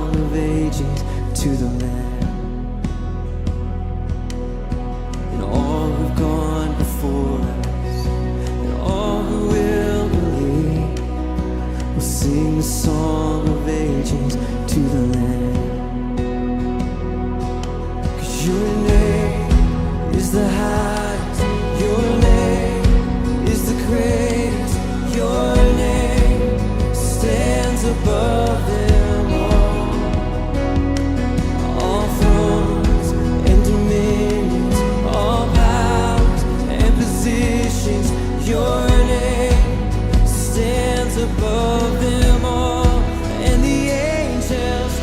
song of ages to the Lamb. And all who've gone before us, and all who will believe, will sing the song of ages to the Lamb. 'Cause your name is the highest, your name is the greatest, your name stands above them all. All thrones and dominions, all powers and positions, your name stands above them all. And the angels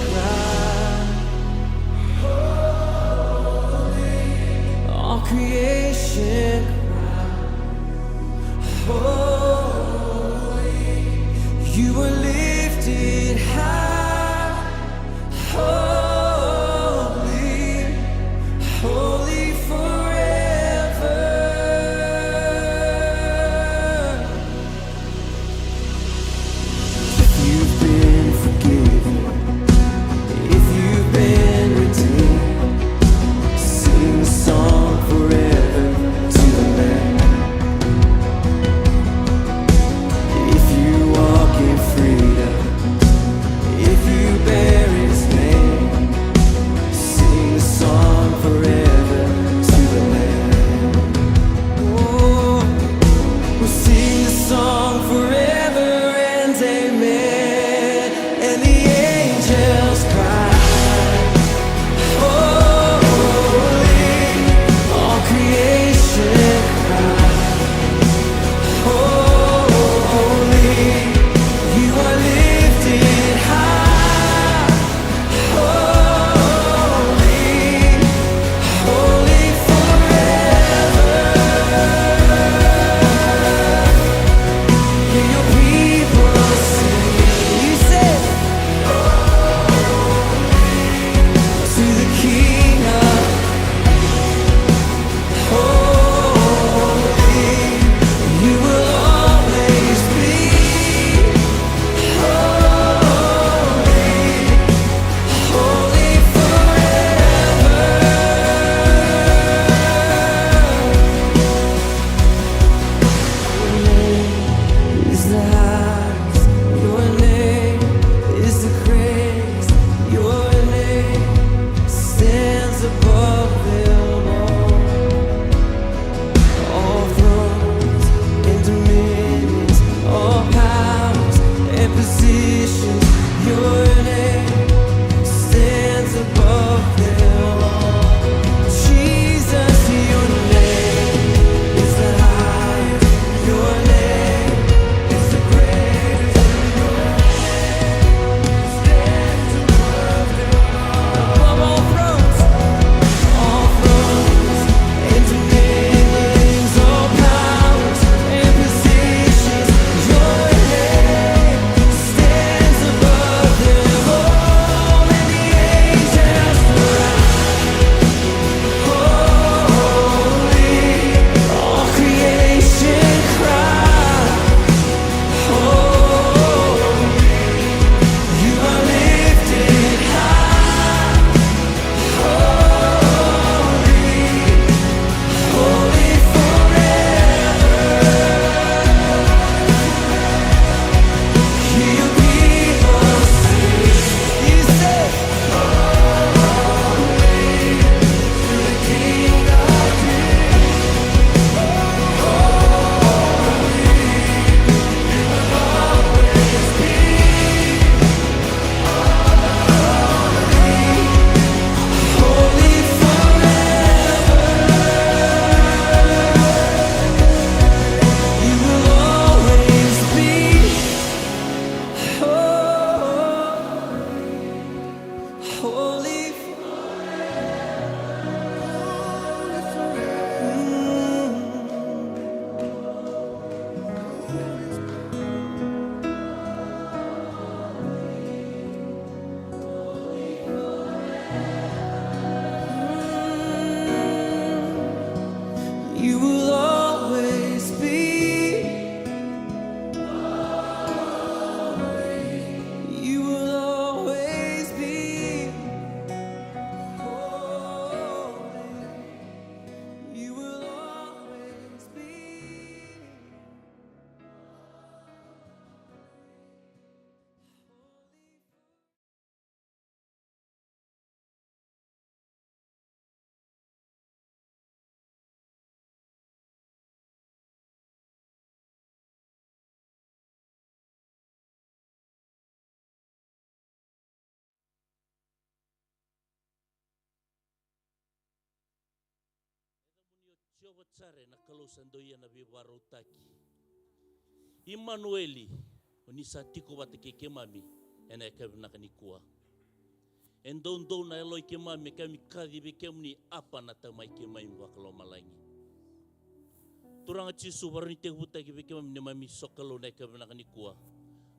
Jehova tsare na kalusan doia na vivaro taki. Immanueli, unisa tiko wate ke mami, ena kevna kanikua. Endon na eloi ke mami kami kadi be kemni apa na tamai ke mai wakalo malangi. Turanga chisu warni te huta ke be kemni ne mami sokalo na kevna kanikua.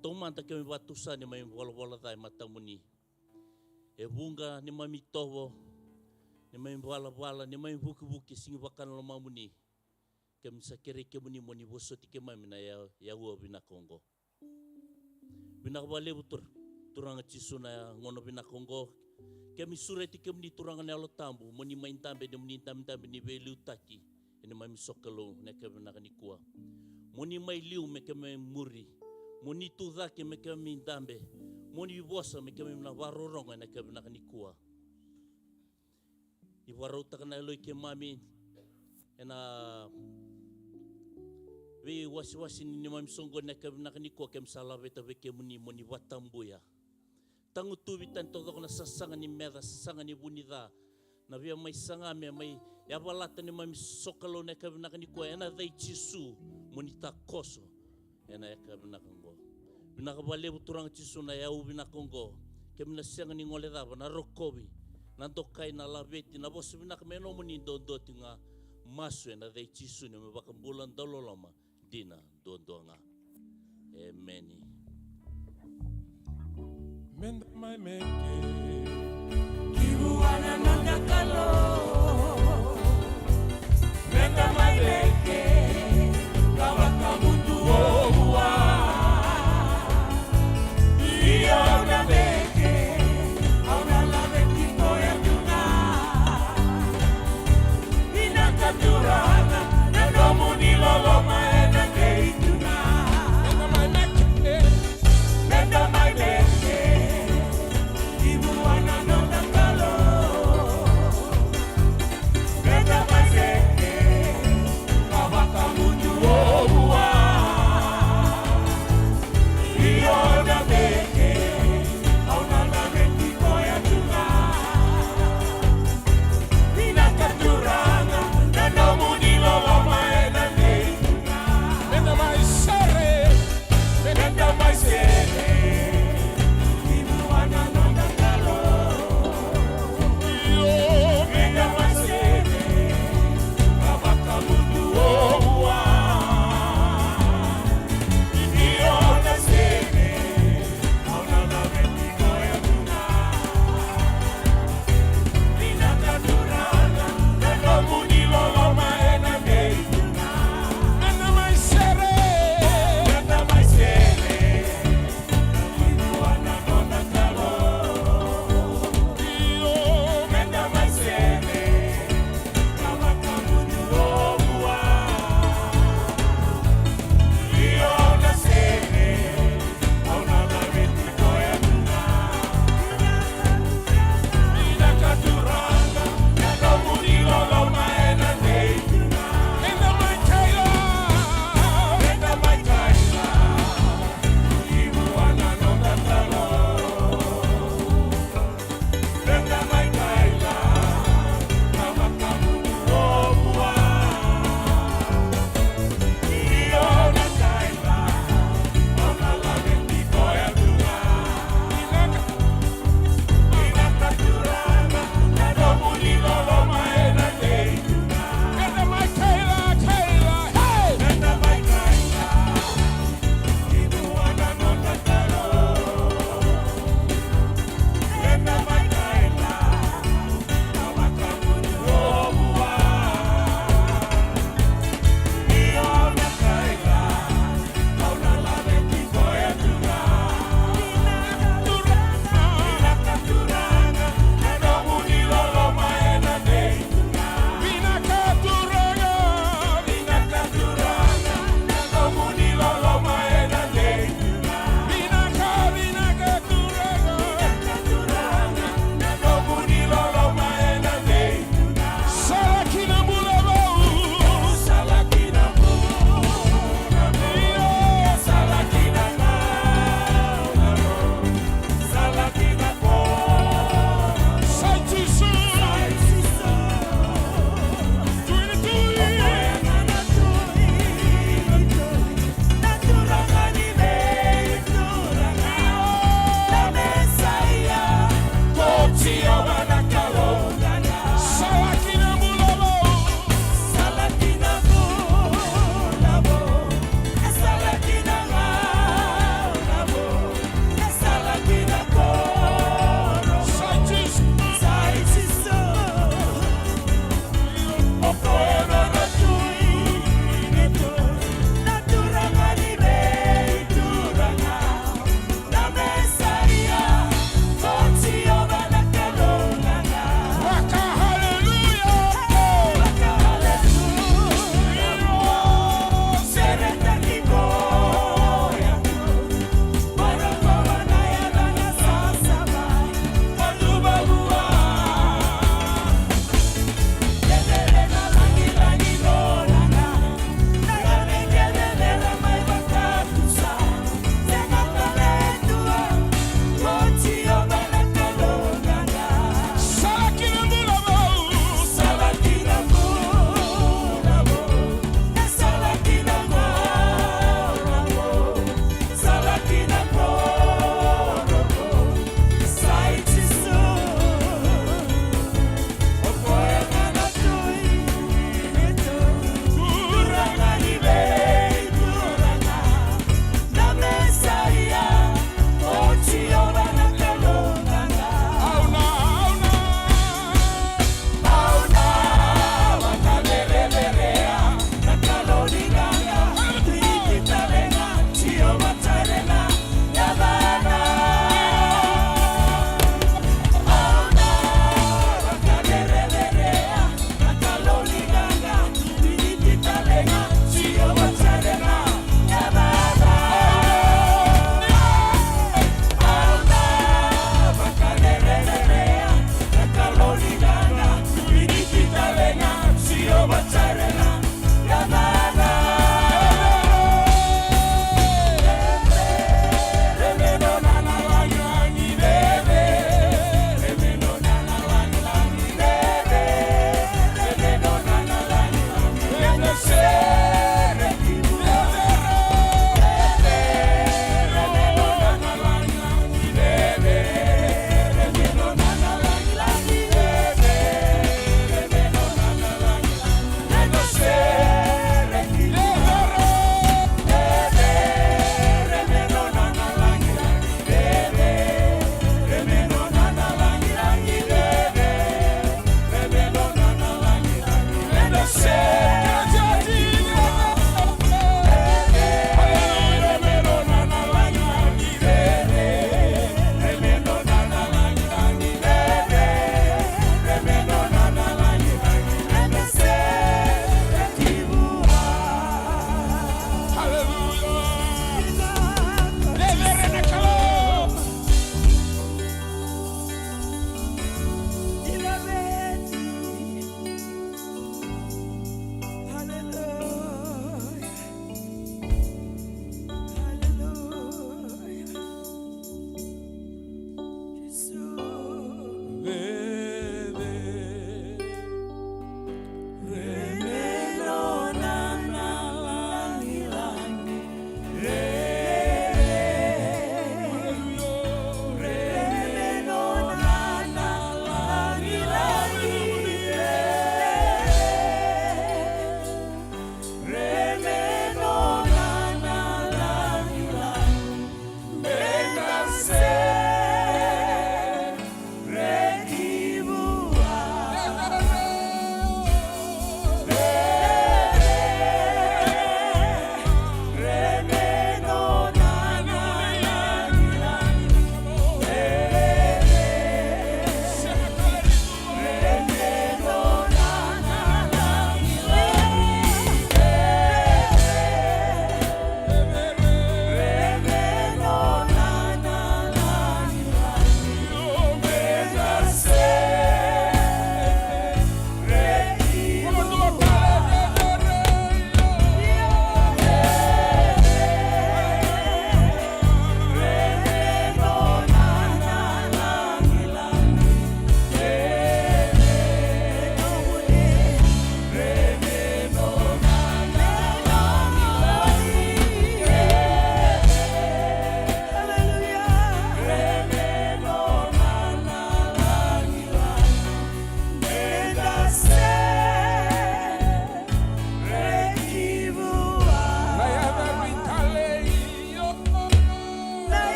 Tomanta kemi watusa ne mai wala dai matamuni. E bunga ne mami towo, ne mai wala ne mai vuki singi wakan lo mamuni. Kemi sakere kemuni moni wosoti ke mami na ya ua bina Kongo. Bina wale butur turanga chisu na ngono bina Kongo. Kemi sureti kemni turanga ne alo tambu moni main tambe ne moni tambe ni velu taki. Ene mami sokalo ne kevna kanikua. Moni mai liu me kemi muri. Moni tudake me kemi ndambe, moni bosa me kemi na waroronga na kemi na kanikua. I warota kana eloi ke mami, ena we wasi ni mami songo na kemi na kanikua kem salaveta we ke moni watambuya. Tangu tubi tanto doko na sasanga ni meda, sasanga ni bunida, na via mai sanga me mai yabalata ni mami sokalo na kemi na kanikua, ena dai chisu, moni takoso. Ena eka bina Kongo. Bina kabale buturang chisu na yau bina Kongo. Kemina siang ni ngole daba na rokobi. Na dokai na labeti na bosi bina kameno muni dondo tinga masu ena dei chisu ni mebakam bulan dolo lama dina dondo nga. Ameni. Menda mai meke. Kiruana nanda kalo. Menda mai meke. Kawakabutu owa Iyo na beke Auna la beki koya tuna Inakaturana Nandomu nilolo maena kei tuna Menda mai meke Ibu wana nonda kalo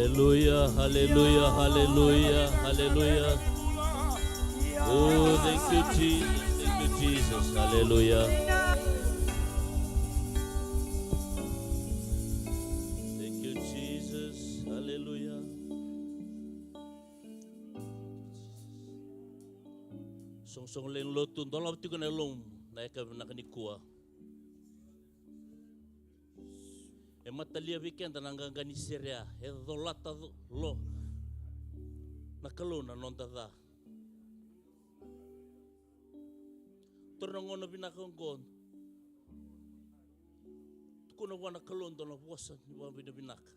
Hallelujah, hallelujah, hallelujah, hallelujah. Oh, thank you, Jesus. Thank you, Jesus. Hallelujah. Thank you, Jesus. Hallelujah. Song len lotun dola tiko na long na eka nakanikua. E matalia weekend nanganga ni seria e dolata lo nakalona nonda da. Tornangono binakonggon. Tukuna wana kalondo na wasa ni wa binaka.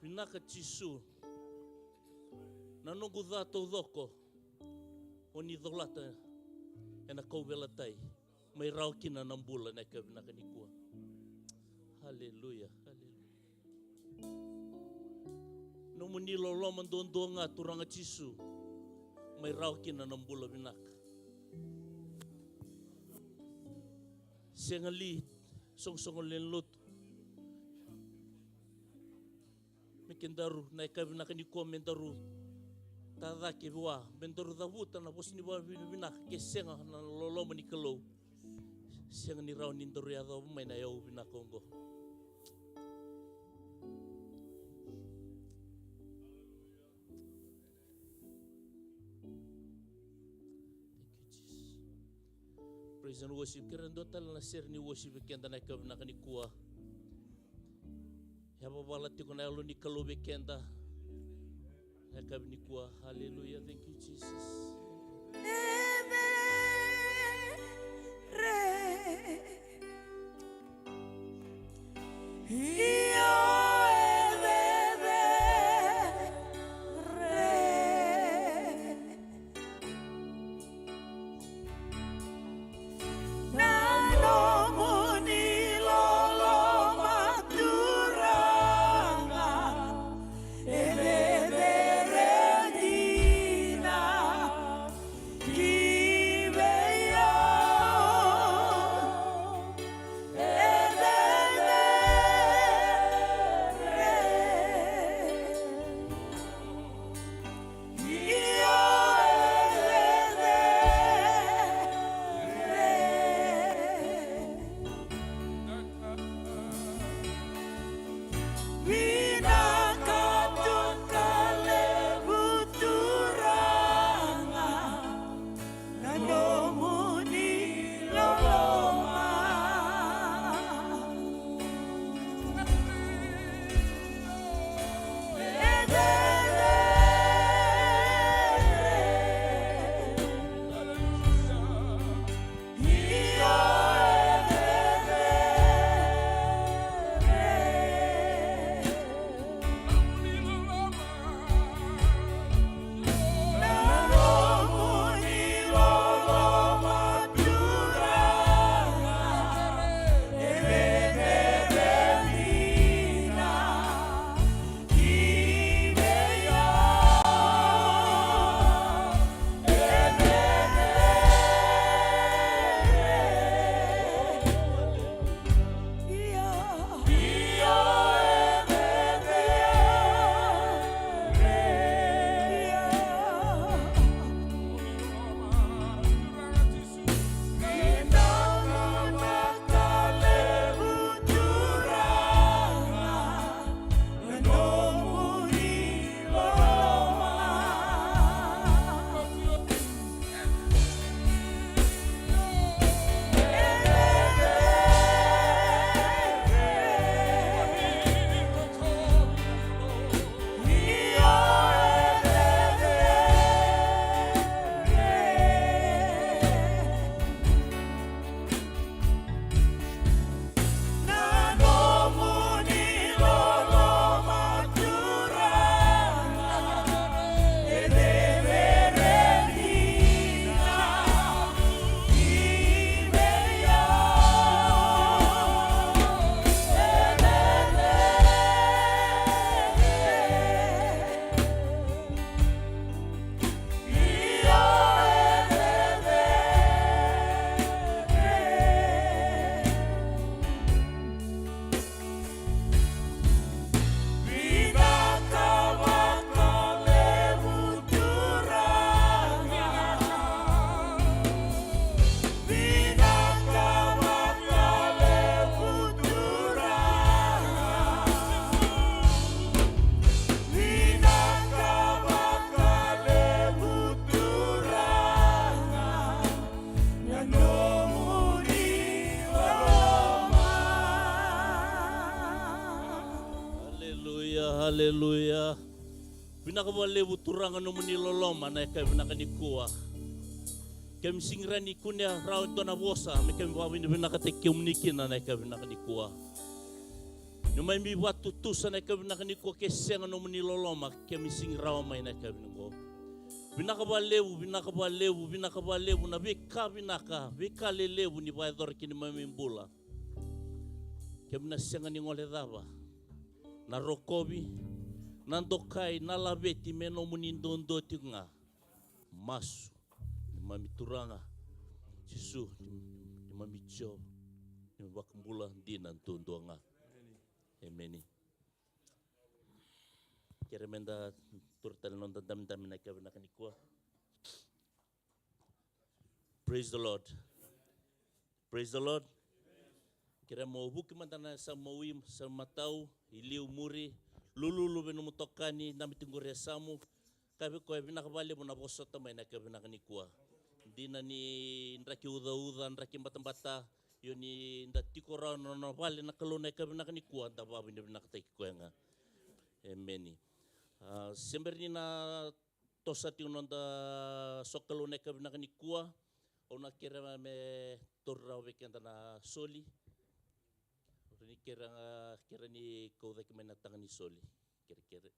Binaka chisu. Nanongo dato doko. Oni dolata e na kauvela tai. Mai rao kina nambula na eka binakanikua. Hallelujah, hallelujah. No munilo lo mandondo nga turanga chisu. Mai rao kina nambula binaka. Sengali song len lot. Mekendaru na eka binakanikua mendaru. Tada ke wa mendaru da vuta na posni wa binaka ke senga na lolo mani kalau. Senga ni rao nindaru ya da mai na yau binakongo. Praise and worship. Kira total na share ni worship kenda na eka binakanikua. Haba wala tiko na alo ni kalau bekenda. Eka binikua. Hallelujah. Thank you, Jesus. Haleluya, haleluya. Pinakawalewu turanga no muniloloma na eka pinakanikua. Kami singrani kunya raun tona bosa me kami wawin pinakateke umnikina na eka pinakanikua. Numai mi watu tusa na eka pinakanikua kesenga no muniloloma kami singrawa mai na eka pinako. Binakabalewu na bika lelewu ni baidor kini mamimbula. Kami na senga ni ngole dava. Na rokobi, na dokai, na labeti meno munindondo tinga. Masu, ni mami turanga. Sisu, ni mami jo. Ni wakambula dina ntondo nga. Ameni. Kira menda turtal non dam na kavina kanikua. Praise the Lord. Praise the Lord. Kira mau buki mantana sa maui sa matau iliu muri lulu benu mutokani na mitingure samu kabe ko bina kabale muna bosota mai na kabina kanikua. Dina ni ndraki uda ndraki batambata yoni ndatikora no vale na kalona kabina kanikua nda babu ni bina katai kuenga. Ameni. Semberni na tosati unonda sokalo neka bina kanikua ona kira me torra wekenda na soli. Ni kira ni kau dak main tangan ni soli kira.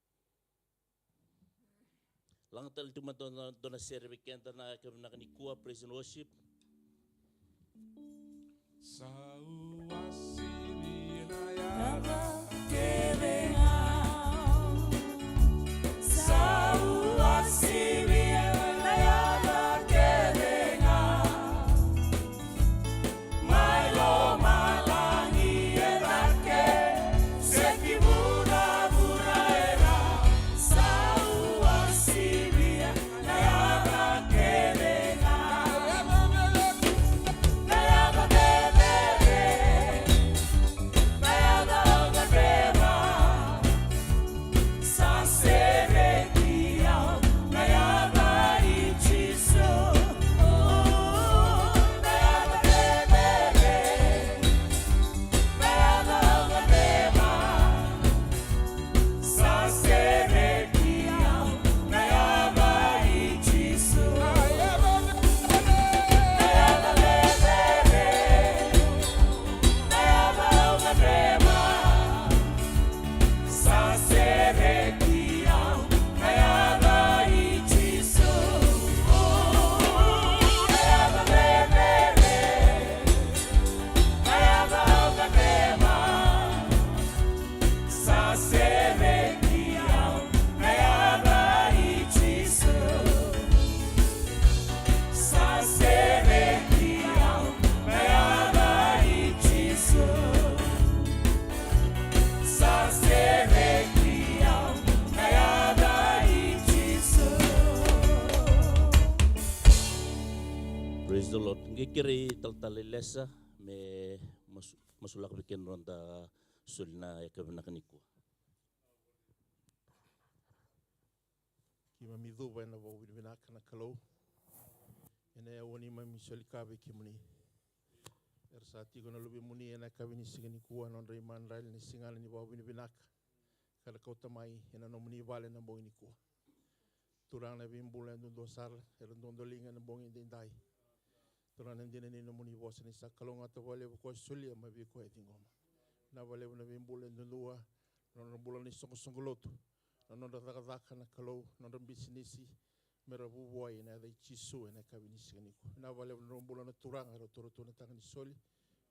Lang tal tu dona share wekenda na kabina kanikua praise and worship. Praise the Lord. Ngikiri taltalilesa me masulak bikin ronda sulna ya kabina kanikua. Ki mami dhuva na vau vinaka na kalau. Ene awani mami solikabe ki muni. Ersati kona lubi muni ena kabini sigani kuwa non reiman rail ni singala ni vau vinaka. Kala kau tamai ena no muni vale na bongi ni kuwa. Turang na bimbula ndondo sar erandondo linga na bongi dindai. Turang ndine ni no muni vosa ni sa kalonga to vale ko sulia mabi ko etingoma. Na vale na bimbula ndondua non bulan ni songoloto. Non daka na kalau non bisnisi merabu boy na dai chisu na kabini sigani ko. Na vale non bulan na turang ro toro na tangani soli.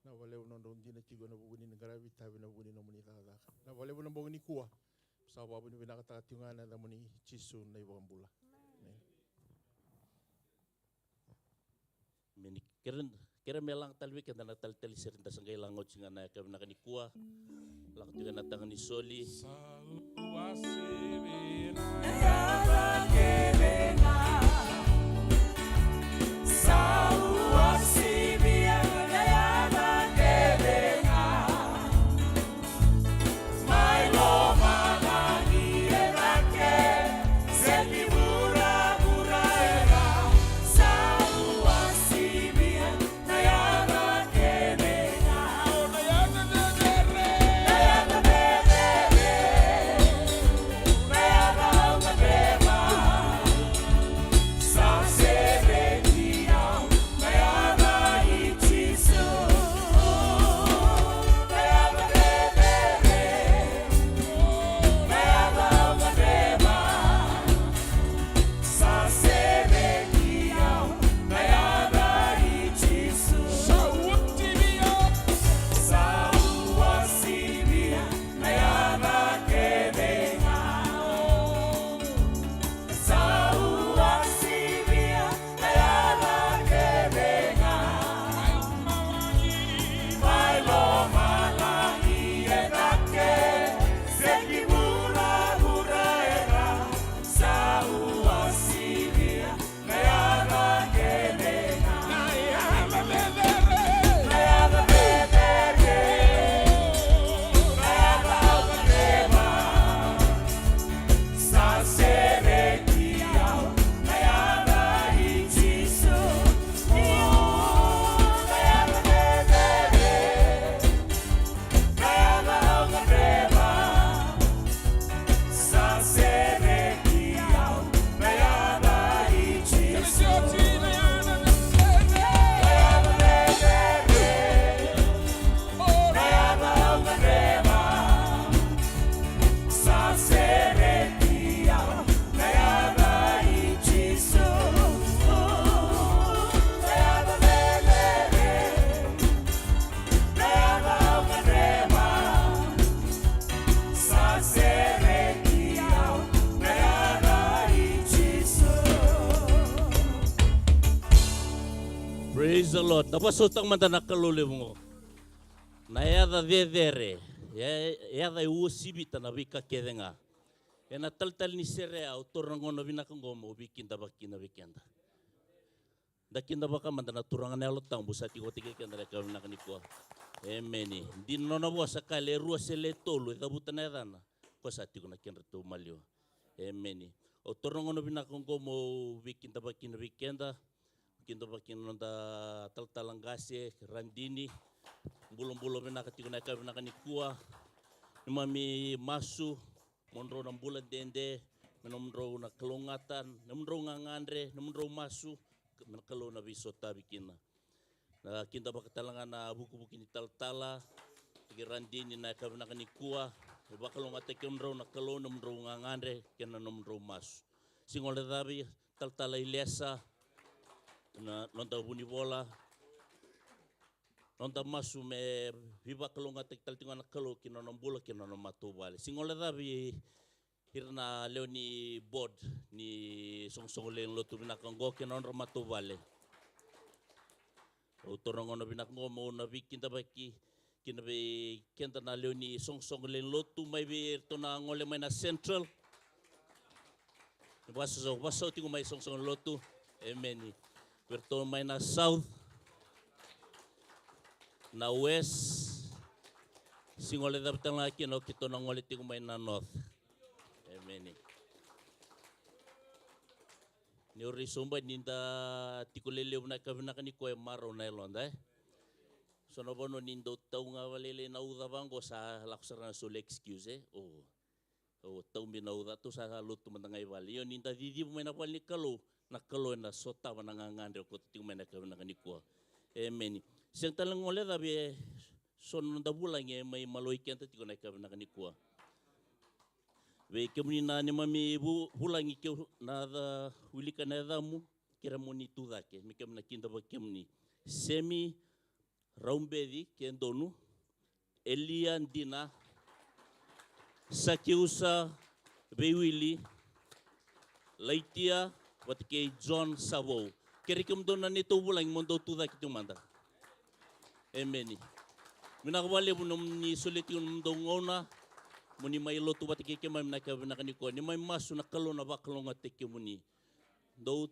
Na vale non dina tigo na buguni na garavi tabi na buguni no muni daka. Na vale na bogni kuwa. Sa babu ni binaka tingana na muni chisu na ibambula. Meni kira melang talwi kenda na tal serinta sangay langot singa na kabina kanikua. Lang tiga na tangani soli. the Lord. Napasutang mandana kalule mo. Na yada dedere. Yada uusibita na vika kedenga. E na taltal ni serea o torango na vinakangomo bikinda bakina vikenda. Dakinda baka mandana turangan elo tang busati ko tige kenda ka vinakaniko. Amen. Di nona bo sakale rua sele tolu da butana dana. Ko sati ko na kenda tu malio. Amen. O torango na vinakangomo bikinda bakina vikenda. Kinda bakina nda taltalangase randini. Bulong-bulong vinakatiko na ka vinakanikuwa. Mami masu monro ng bulan dende, monro na kalungatan, monro ngangandre, monro masu, nakalo na bisota bikina. Na kinda bakatalangan na buku-buki ni taltala, tigirandi ni na kabna kanikua, bakalungate kemro nakalo na monro ngangandre, kena monro masu. Singole dabi taltala ilesa na nonda bunibola. Nonda masu me viva kalunga tektaltinga na kalo kina nombula kina nomatu bale. Singola dabi hirna leo ni board ni songsong len lotu binakango kina nomatu bale. Utorongo na binakango mo na bikinda baki kina be kenta na leo ni songsong len lotu may be to na ngole may na central. Baso tingo may songsong lotu. Amen. Berto may na south. Na west, singole dapat lagi no kita nangole tigo main na north. Amen. Ni ori sumba ninda tikulele una kavina kaniko e maro na elonda. Sono bono nindo tau nga walele na uda bango sa laksarana sul excuse o tau mi na uda tu sa lutu mandangai wali. Yo ninda didi main na wali kalau na sota manangangande ko tigo main na kavina kaniko. Amen. Siyang talang ngole dabi son da bulang e may maloy kenta tiko na kabna kanikua. Ve kemni na ni mami bulang ke na da hulika na da mu kira moni tu dake mi kemna kinda ba kemni semi raumbedi kendonu Elian Dina Sakiusa Bewili Laitia watke John Savo kerikem dona nito bulang mondo tu dake tumanda. Amen. Minakawali mo ni sulit yung dongona mo ni may lotu batike ke may nakakaniko ni may masu nakalo na bakalo nga teke mo ni do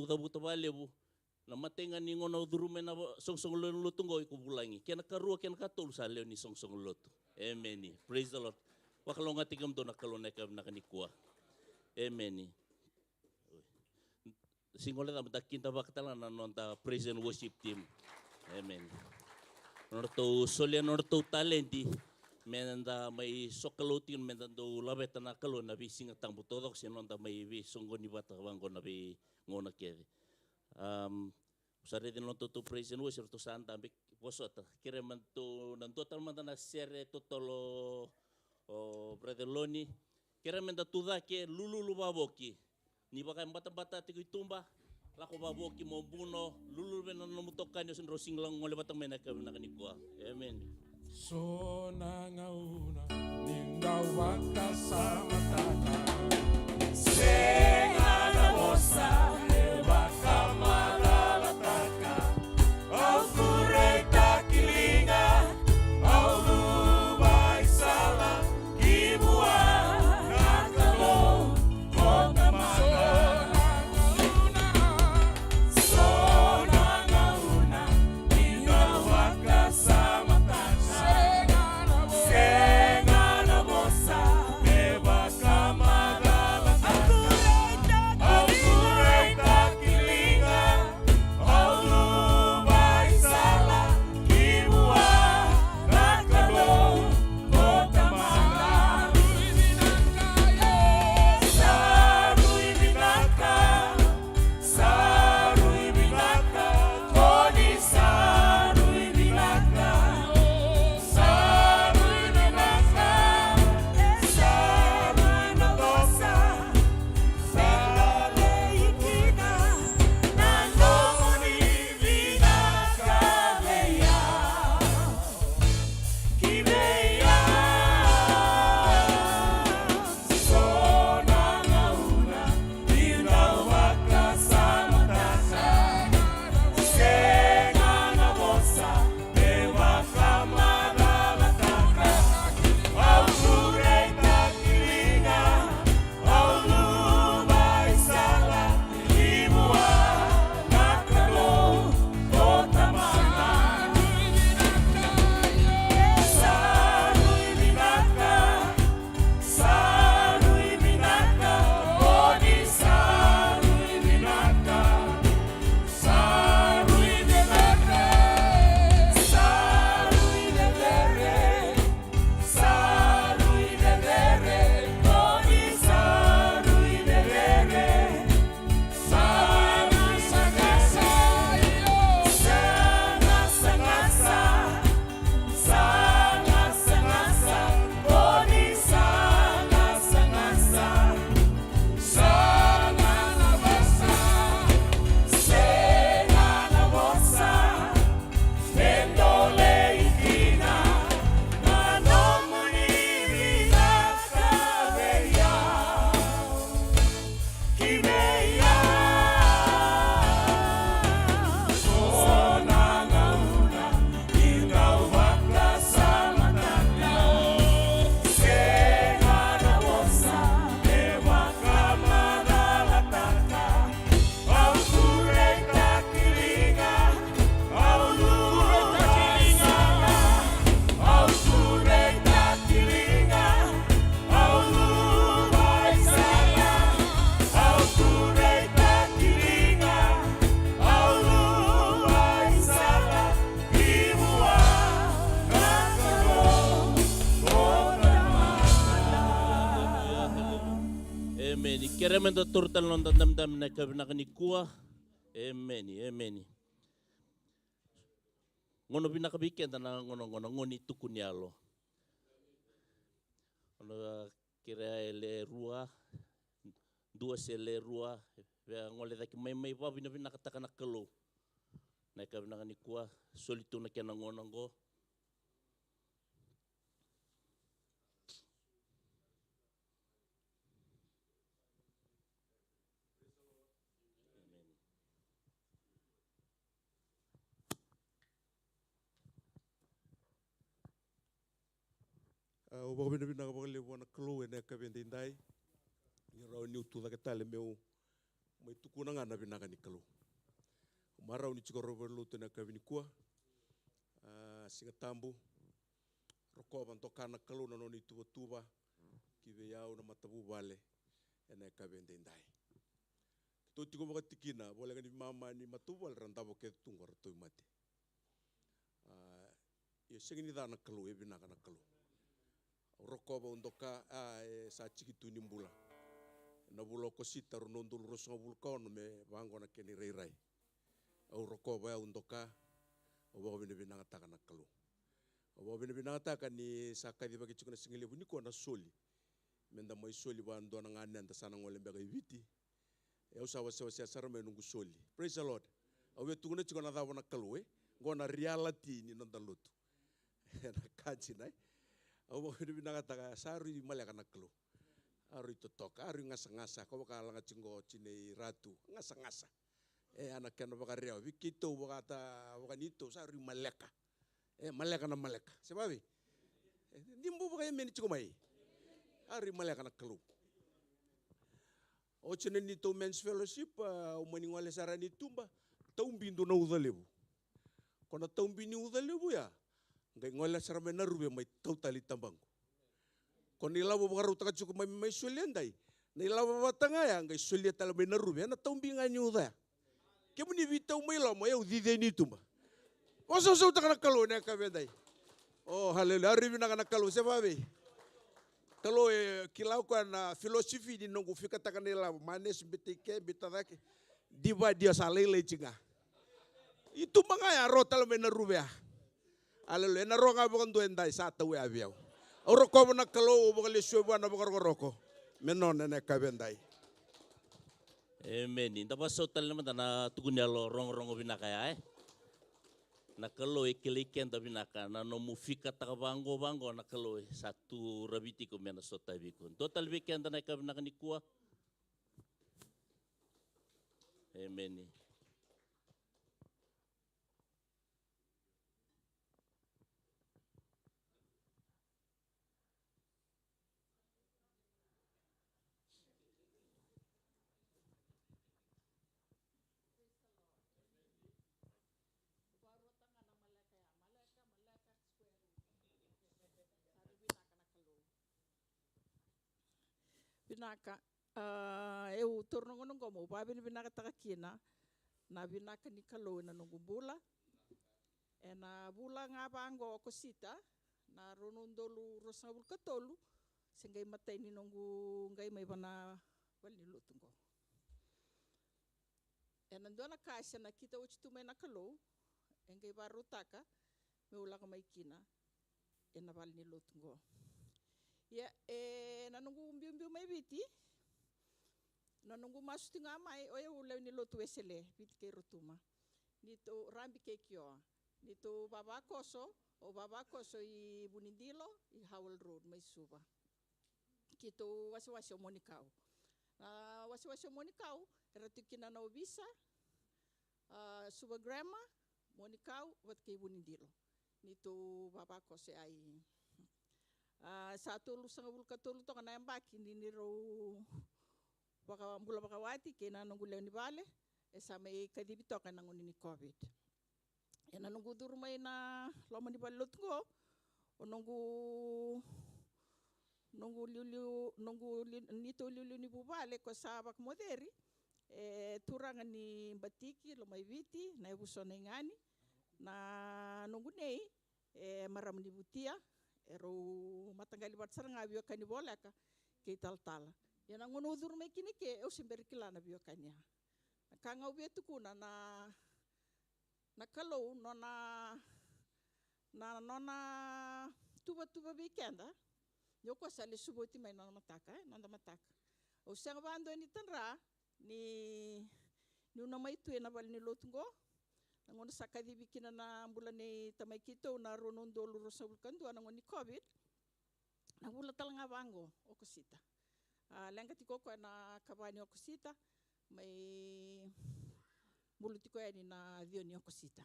tabutawali mo na matenga ni ngono durume na songsong lotu ngo ikubulangi kaya nakaruwa kaya nakatul sa leo ni songsong lotu. Amen. Praise the Lord. Bakalo nga teke mo do nakalo na nakakaniko. Amen. Singole na matakinta bakatala na nonta praise and worship team. Amen. Norto solia norto talenti menanda may sokalotin menanda labeta na kalo na bisinga tambo todo sinonda may bi songo ni bata wango na bi ngona kede usare din lonto to praise and worship to santa bik posota kire manto nanto tal manda na sere totolo o brother Loni kire menda tuda ke lulu baboki ni baka bata tigo tumba lako baboki mo buno lulu bena no mutokan yo sendro singlang ngole batang mena ka na kaniko. Amen. So nangauna ninda wakasama tata Senga na mosa baka malalataka au kureta kilinga au lubai sala kibua nakalo konga Senga na mosa Amen. Keremenda turtal non dam na kabina ni kuah. Amen. Amen. Ngono bina kabiken na ngono ngoni tukunialo. Ono kira ele rua, dua sele rua, ngole daki mai pa bina katakana kelo. Na kabina ni kuah solitu na kena ngono ngo. O bako bina bina bako le wana kalo ene ka bende indai. Ni rau ni utu dake tale meu mai tukuna ngana bina ka ni kalo. Marau ni chiko robo lo tena ka bini kua. Singa tambu. Roko ban tokana kalo na noni tuba ki be yau na matabu vale ene ka bende indai. To tiko baka tikina bola ka ni mama ni matubu al randabo ke tungo rato mate. Ye sengini dana kalo e bina kana kalo. Roko ba undoka sa chiki tu nimbula na bulo ko sita ronondul rosonga vulkaon me bango na keni reirai au roko ba undoka o ba bine bina ngata kana kalu o ba bine bina ngata ni saka di bagi chukuna singile buni ko na soli menda mai soli ba ndo na ngane anda sana ngole mbega viti e usa wasa sara me nungu soli. Praise the Lord. Au we tuguna chukuna da wana kalu ngona reality ni nondalutu na kaji nai. Au hidup binatang sari malaka naklo, aru itu tok, aru ngasa-ngasa, kau bakal ngacinggo cine ratu, ngasa-ngasa, anak kena bakal riau, bikito bakal itu sari malaka, malaka na malaka, sebab nimbu bakal meni cikumai, aru malaka naklo. O cine itu men's fellowship, umaningwale sarani tumba, taumbindu na udalebu, kona taumbini udalebu ya. Ngai ngola sarame na rube mai totally tambangu. Kon ilawa bagaru taka cukup mai suliandai. Na ilawa batanga ya ngai sulia tala mai na rube na tombinga nyuda. Kemuni vita mai la mai udide ni tumba. Oso taka kalo ne ka bedai. Oh haleluya ribi na kana kalo sebabe. Kalo kilau kana filosofi di nongu fika taka nela manes bitike bitadake diba dia salele cinga. Itu mangaya ro tala mai na rube ya. Haleluya, na ronga bukan tuh endai satu ya biau. Orang kau nak kalau bukan lesu bukan bukan roko, menon nenek kabendai. Amen. Inta pasal tali nama tanah tukunya lo rong binakaya na kalau ikelikian tapi naka na nomu fika taka bango na kalau satu rabiti ko mena sota bikun. Total bikian tanah kabinaka ni kuah. Amen. Binaka eu turno ngono ngomo pa binaka takakina na binaka ni kalo na nungu bula na bula nga bango ko sita na ronondolu rosabul katolu singay matay ni nungu ngay may bana wal ni lutungo nando na kasya na kita uchi tumay na kalo ngay barutaka may ula ka may kina na wal ni lutungo. Ya, nanunggu umbi mai biti, nanunggu masuk tengah mai, oh ya ulah ni lotu esele, biti ke rutuma. Nito rambi ke kio, nito baba koso i Bunindilo, i Howell Road, mai suba. Kito wasi monikau. Wasi monikau, eratu kina na obisa, suba grandma, monikau, wat ke Bunindilo. Nito baba koso ai. Satu lusang bul katulu to kana mbaki ni ro baka mula baka wati kena nunggu lew ni bale samay kadibito kana ngoni ni covid ena nunggu durmay na loma ni balot ko nunggu nito liu ni bubale ko sabak moderi turangan ni batiki lomay viti na ibuso na ngani na nunggu nei maram ni butia ero matanggali bat sarang abio kani bolaka kay tal Ia na ngono udur mai kini ke au simberi kilana bio kania. Na kanga ubia tukuna na kalau nona tuba weekenda. Yo ko sale suboti mai nona mataka nona mataka. Au sanga bando ni tanra ni una mai tu na bal ni lotungo. Na ngono sakadi bikina na bulan ni tamai kito na ronondolo rosabulkan dua na ngoni COVID. Na bula talanga bango okosita. Lenga tiko ko na kabani okosita mai bulu tiko ni na dioni okosita.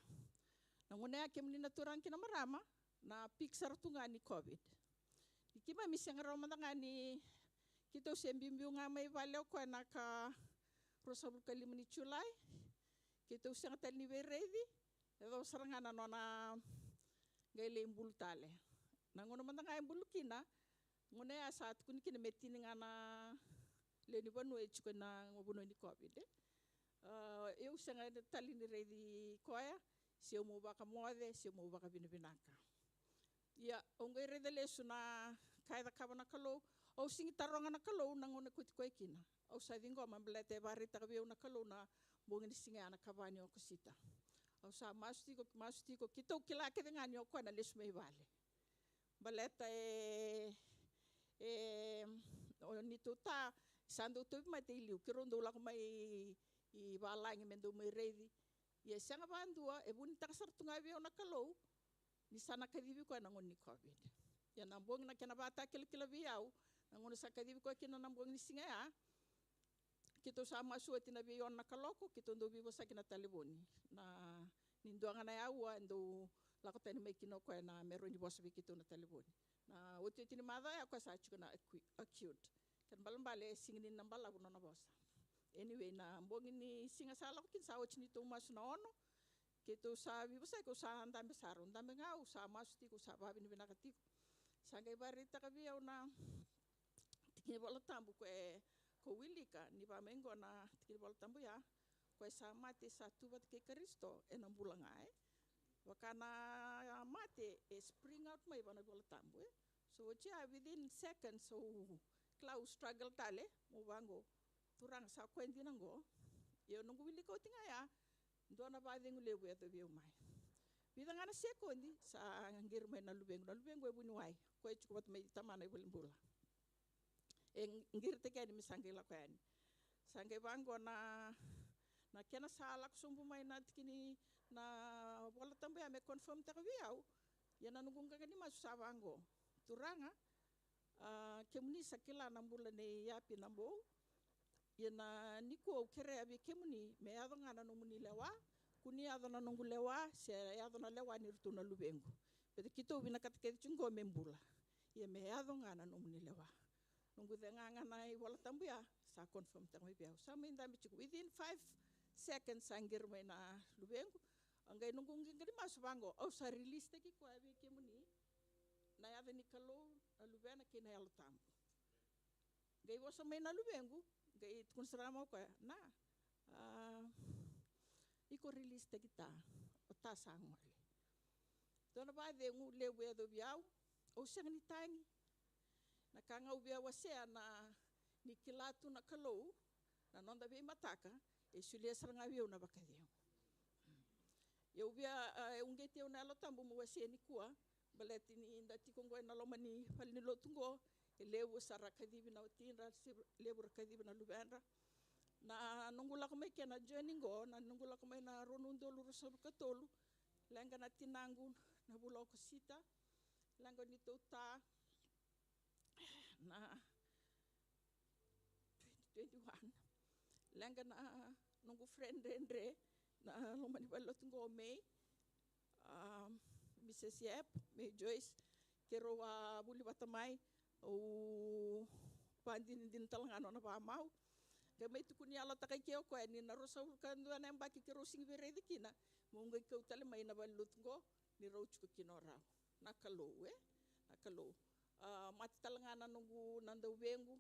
Na ngone ake muli na turan kina marama na pixar tunga ni COVID. Ikima miseng roma ni kita usembimbiu nga mai valeu ko na ka rosabulkan 5 ni Julai. Kita usang tal ni veredi edo sarangana nona gaile imbul tale. Na ngono mandanga imbul kina ngone saat kun kina metini ngana leni banu e chuko na ngobuno ni COVID. Eu usang tal ni redi koya se mo baka mode se mo baka binabinaka. Ya ongai rede lesu na kaida kabana kalo au singi taronga na kalo na ngone kuti koe kina. Au sadingo mamblete barita kabiu na kalo na bongin singa ana kabani okosita. Au sa mastiko kita ukila ke dengan yo ko na lesu mai vale. Baleta ni tuta sando tu mai te liu kirondo la mai I balangi mendo mai redi. Ia sanga bandua e buni taksar tunga bio na kalo ni sana kadibi ko na ngoni COVID. Ya nambong na kena bata kila biau na ngono sa kadibi ko kina nambong ni singa ya. Kita sama suati na bion na kaloko kita ndo bibo sa kina taliboni na ninduanga na yawa ndo lako tani mai kino ko na meron ni bosa kita na taliboni. Na wote tini mada ya ko sa chuko na acute. Kan balambale singini nambala buno na bosa. Anyway na mbongi ni singa sala ko kin sa ochini to mas na ono. Kita sa bibo sa ko sa ndambe saro ndambe ngau sa masti ko sa babi ni binakati. Sangai barita ka biau na tikini bola tambu ko ko wilika ni ba mengo na tikini bola tambu ya ko sa mate sa tubat ke Kristo enam bulan ai wakana mate spring out mai bana bola tambu so chia within seconds so cloud struggle tale mo bango turang sa ko endinango yo nungu wilika o tinga ya ndona ba dengu lebu eto biu mai bidanga na sekondi sa ngir mai na lubengo e bunuai ko chukubat mai tamana e bulimbula ngir te kani misangi la kwani sange bango na kena salak sumbu mai na tikini na bola tambe ame confirm ta biau ya na nungung ka ni masu sabango turanga kemuni sakila na mbula ne yapi nambo ya na niko kere abi kemuni me ado ngana no muni lewa kuni ado na nungu lewa se ado na lewa ni rutuna lubengo pete kito bina katketi chungo membula ya me ado ngana no muni lewa nunggu denga na bola tambu ya sa confirm tang biau sa minda mi chiku within 5 seconds angir mai na lubengu angai nunggu ngiri masu bango au sa release teki ko abi kemuni na ya ni kalo lubena ke na yalo tambu gai bosa mai na lubengu gai kun serama ko na iko release teki ta o ta sangole dona ba de ngu lewe do biau o sang ni tangi na kanga ubia wasea na ni kilatu na kalau na nonda be mataka e sulia saranga biu na bakadio eu bia ungeti una lo tambu mo wasea ni kua baleti ni ndati kongo na lo mani fal ni lotungo e lewu saraka dibi na utinra lewu rakadibi na lubandra na nungula ko mai kena joiningo na nungula ko mai na ronundo lurusab katolu langa na tinangu na bulo ko sita langa ni tota na 2021 langa na nungu friend Andre na lomani balot ngo May Mrs. Yep May Joyce kero wa buli batamai o pandin din talangano na pamau gamay tukuni ala takay keo ko ni na rosaul kando na mbaki kero sing beredi kina mungay ko tale may na balot ngo ni roach ko kinora nakalo nakalo mati talangana nungu nanda ubengu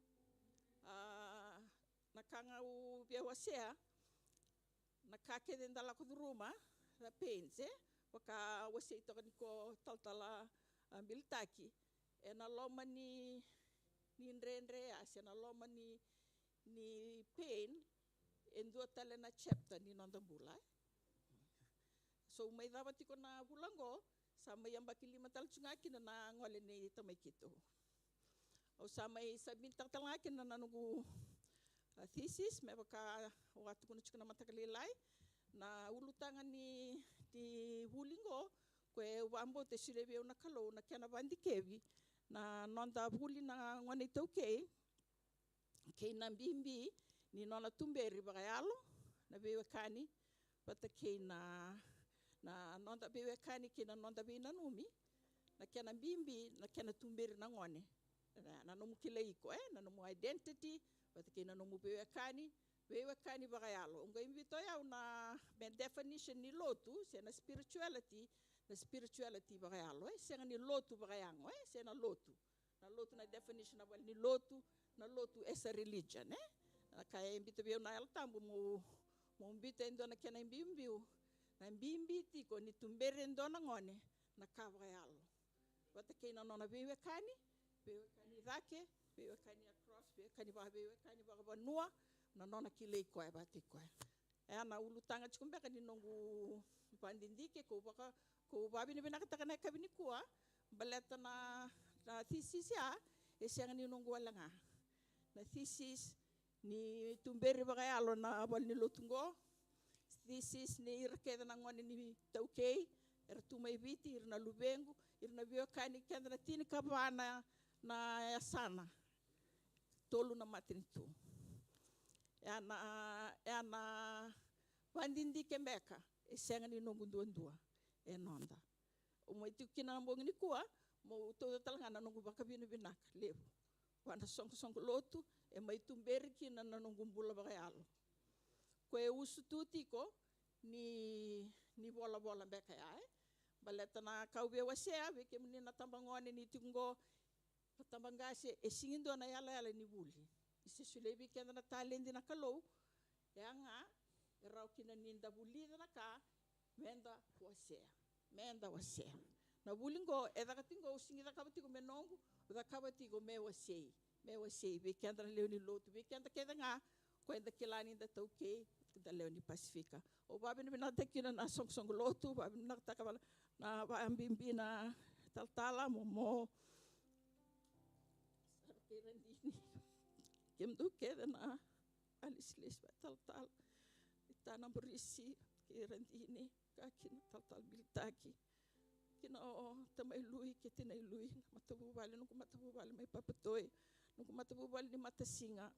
nakanga u biawasea nakake den dala ko ruma la pense waka wase to ko taltala miltaki e na lomani ni nre ase na loma ni pain en dua tale na chapter ni nonda bula. So may dapat ko na bulango sa may ambak 5 tal tsungakin na ngole ni tamay kito. O sa may sabin tatalngakin na nanugu thesis may baka waktu ko na matakalilay na ulutangan ni bulingo kwe wambo te silebe na kalo na kena bandi kevi na nonda buli na ngone to kei na bimbi ni nona tumberi bagayalo na bewe kani pata kei na nonda bewe kani kina nonda be na numi na kena bimbi na kena tumberi na ngone na nomu kile iko na nomu identity pata kei na nomu bewe kani bagayalo unga invito ya na ben definition ni lotu se na spirituality bagayalo se ni lotu bagayango se na lotu na definition na ni lotu as a religion na kaya invito bia na el tambu mo invito endo na kena mbimbiu na mbimbiti ko ni tumbere endo na ngone na ka bagayalo pata kei na nona bewe kani dake bewe kani across bewe kani bagabanua na nona kile koe bati koe na ulutanga tikumbeka ni nongu pandindike ko babi ni binaka takana kabini kuwa baleta na thesis ya esiang ni nongu walanga na thesis ni tumberi bagayalo na abal ni lotungo thesis ni irkeda na ngone ni taukei tumai biti irna lubengu irna biokani kendra tini kabana na yasana tolu na matinitu na pandindi kembeka esenga ni nongu ndua nonda mo itu kina mbong ni kuwa mo to talanga nongu bakabino binak lebu wana song lotu mai tumberi kina nongu mbula bagayalo ko usututi ko ni bola beka ya baleta na kaube wasea be kemni na tambangone ni tingo tambangase esingindo na yala ni buli isi sulebi kenda na talendi na kalo yanga erau kina ninda buli na ka menda wasea na bulingo eda katingo usingira kabatigo menongu uda kabatigo me wasei be kenda leoni lotu be kenda nga kwenda kilani da tauke da leoni pasifika o babi ni na tekina na song lotu babi na takabala na ambimbi na taltala mo kemdu keda na alislis tal itana berisi kirandini kakina tal biltaki kina tamay lui kitina lui matabu bali may papatoy nuku matabu bali ni matasinga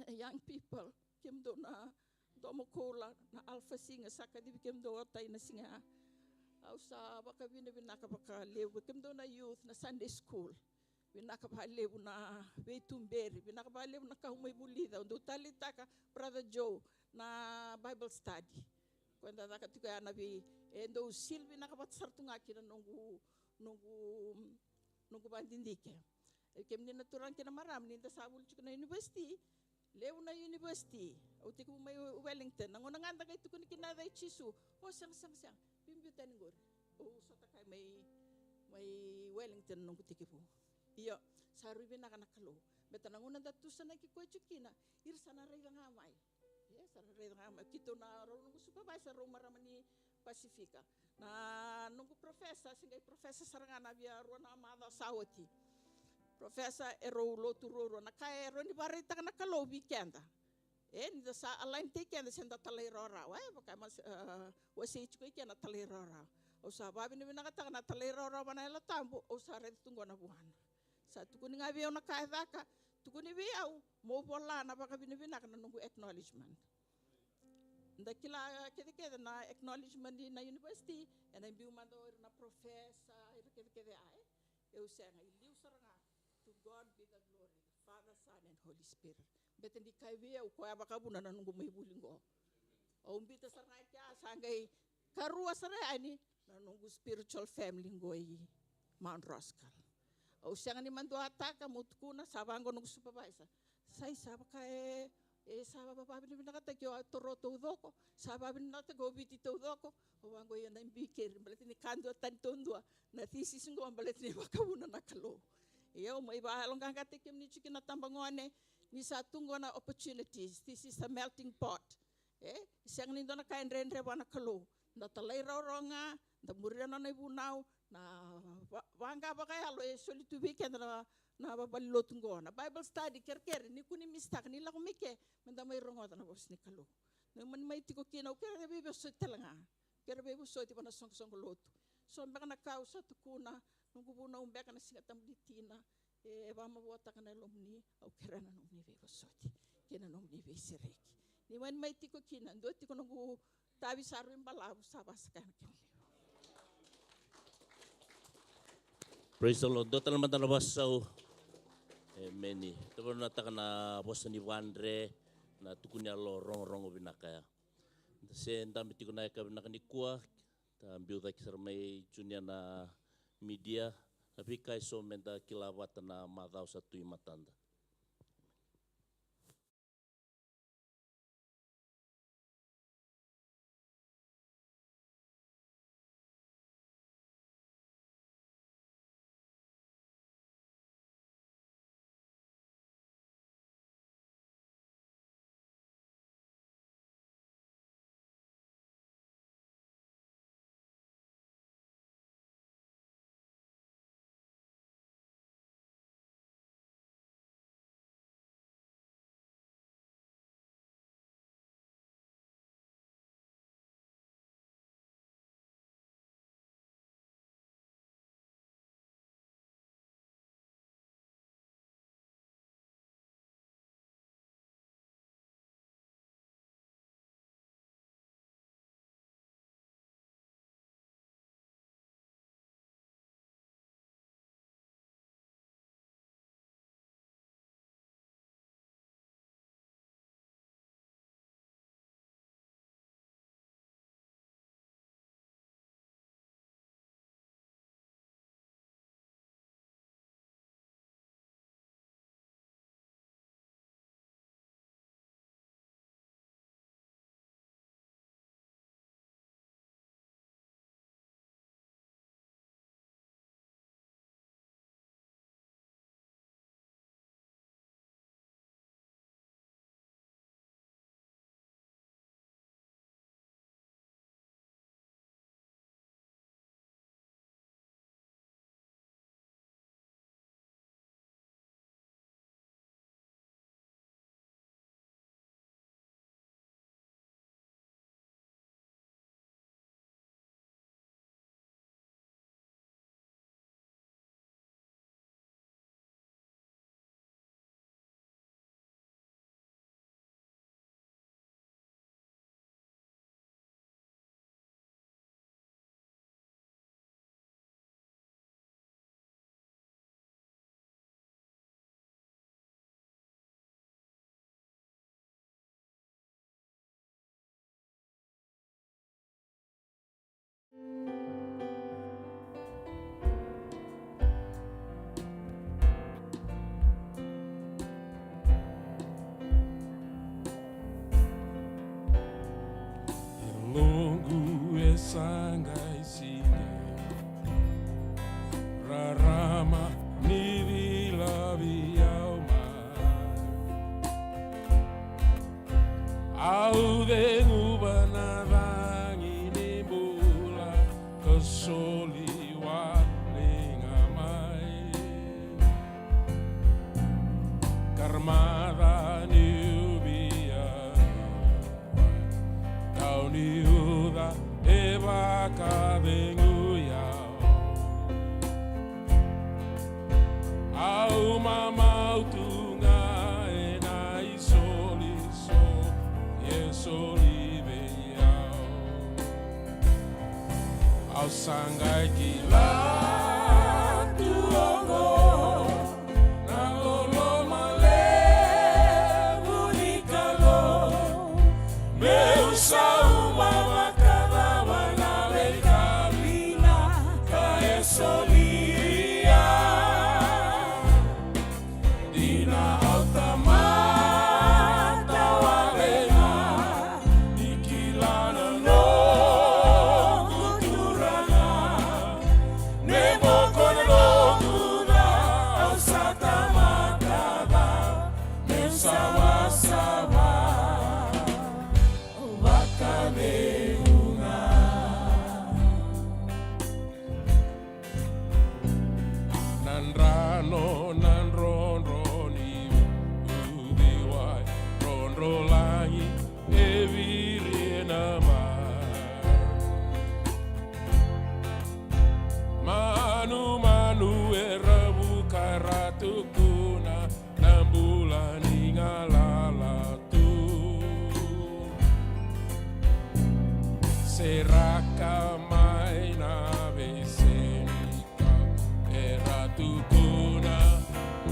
young people kemdo na domo kola na alpha singa saka di kemdo tay na singa ausa baka binaka baka lewu kemdo na youth na Sunday school binaka lewu na beitumberi binaka lewu na kahumay bulida undo talitaka brother Joe na Bible study kwenda nakatiko ya nabi endo silvi nakapatsartunga kina nungu bandindike kemni naturan kina maram ni tasabul chukna university lewu na university utiku may Wellington nangon nganda kay tukun kina dai chisu sang bimbitan ngor sota kay may Wellington nung kutikipu iyo sarubi nakalo beta nangon datusan na kikoy chukina irsana rega ngamay kito na nungu supervisor Romaramani Pasifika na nungu professor singay professor sarangana bia rona amada sawati professor ero lotu roro na kaya ero ni barita na kalo weekenda ni da sa align take and senda talay rora baka mas wasi chukay kena talay rora o sa babi ni binakata na talay rora banayla tambo o sa red tungo na buhan sa tukuni nga biyaw na kaya daka tukuni biyaw mo bola na baka binibinak na nungu acknowledgement ndakila kede na acknowledgement na university and I'm being mandor na professor kede ay eu senga iliu saranga to God be the glory the Father Son and Holy Spirit beten di kay biyaw ko baka buna na nungu may bulingo o umbita saranga kya sangay karua sarani na nungu spiritual family ngoy Mount Roskill o siya ni mando ataka mutkuna sabango nung supervisor sai sabaka sababa babi ni nakatakyo toroto udoko sababi ni nakatakyo biti udoko o wango yan na imbikir balit ni kando tantondua na thesis ngo balit ni bakawuna nakalo Eu mai ba longa ka te kem ni chiki na tambangone ni sa tungo na opportunities. This is a melting pot. Siang ni dona kain rendre wana kalu. Na talai ronga, na murira na ibunau, na wanga ba kaya lo soli tu weekend na babalilo tungo na Bible study ker ni kuni mistak ni la kumike menda mai rongo na bos ni kalu. Na man mai tiko kina kera bebe so telanga. Kera bebe so ti bana song lotu. So mbeka na kau sa tukuna nungu buna umbeka na singa tamlitina ba mabota kana lomni au kera na nomni bebe so ti. Kena nomni bebe sireki. Ni man mai tiko kina ndo tiko nungu tabi saru imbalau sabas kan. Praise the Lord. Dotal man na basau. Many. Tapi nata kana bosa ni wandre na tukunya lo rong binakaya. Sen tambi tiko na ka binakani kuah. Tambi udah kisar mai junia na media. Tapi kai so menda kilawat na madau satu imatanda. sangai singe rarama ni vila viauma au de ngubana vangi ni bula kesoli wa lengamai karmada ni ubia kau ni uda eva kabenguya au mama utunga ena isoliso yesolibeya au sangai kila tuongo na lolo male bunikalo meu sau mama solia dina autamata walena nikilana no kuturana sama-sama wakaneunga nanrano nanronroni udiwai ronrolangi evirinama manu erabu karatukuna nambulani ngalalatu seraka maina besenika eratukuna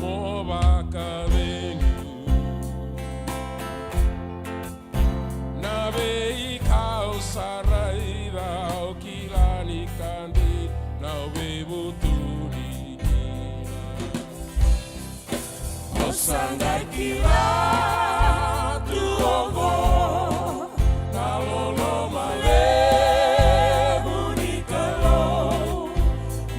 mobaka vengu nabe ikau saraida okilani kandi nabe butuni Osangai kila tuogo Nalolo male bunikalo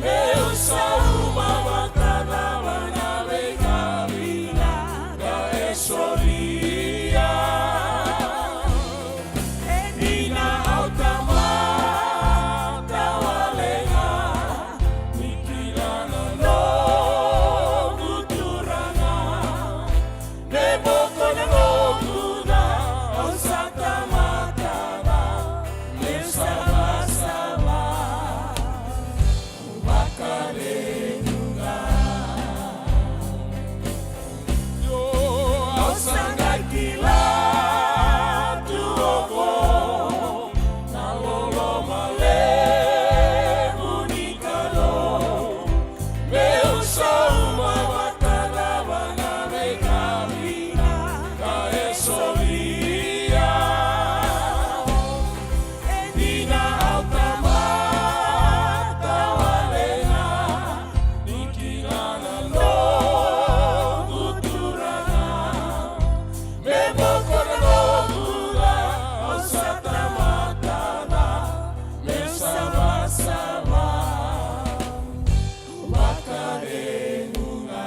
Meusa umawakana wanawe kabila Ka esolia Nina autama tawalenga Nikilana no guturana Neboko na loguna Osata matana Mesama-sama Wakarenunga Osangai kila tuogo Nalolo male bunikalo Meusa umawakana wanawe kabila Ka esolia Nina autama tawalenga Nikilana no guturana Meboko na logula Osata matana Mesama-sama Wakarenunga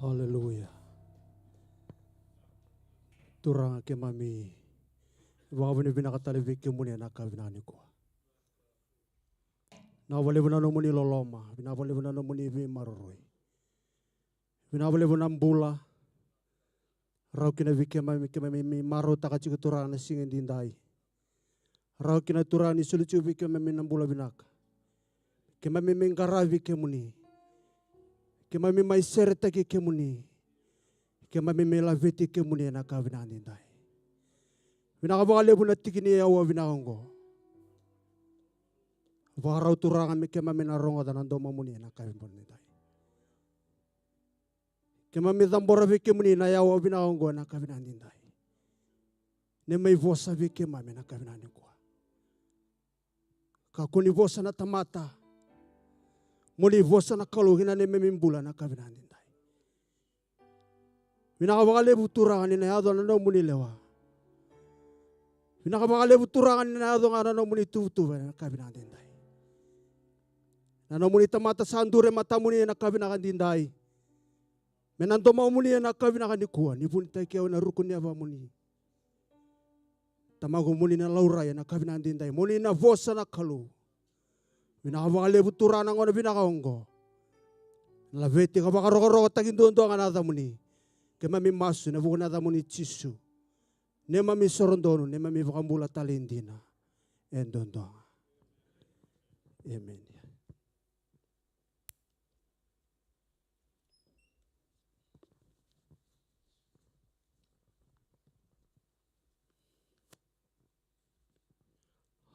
Hallelujah. Turanga ke mami. Wawani binakatali viki muni anaka vinani ko. Na wale vinano muni loloma. Vina wale vinano muni vi maroroi. Vina wale vinam bula. Rau kina viki mami ke mami maro takachiku turanga singin dindai. Rau kina turani sulucu viki mami nambula vinaka. Ke mami mengara viki muni. Ke mami mai serta ke muni. Ke mami melaveti ke muni na ka vinani dai. Vinaka vale buna tikini ya wa vinango. Varau turanga me ke mami na ronga dan ando muni na ka vinani dai. Ke mami tambora vike muni na ya wa vinango na ka vinani dai. Ne mai vosa vike mami na ka vinani ko. Ka kuni vosa na tamata. Muli vosa na kalugina ne memimbula na kavinani dai. Vinaka vale buturanga ni na yado na no muni lewa. Vinaka vale buturanga ni na yado na no muni tutuwa na kavinani dai. Na no muni tamata sandure mata muni na kavinani dai. Menanto mau muni na kavinani kuwa ni pun tai keu na rukun ya va muni. Tamago muni na laura ya na kavinani dai. Muni na vosa na kalu. Vinaka vale buturana ngona vinaka ongo. La veti ka baka roko takinto ndo ngana muni. Ke mami masu na vukuna muni chisu. Ne mami sorondono ne mami vakambula talindina. Endondo. Amen.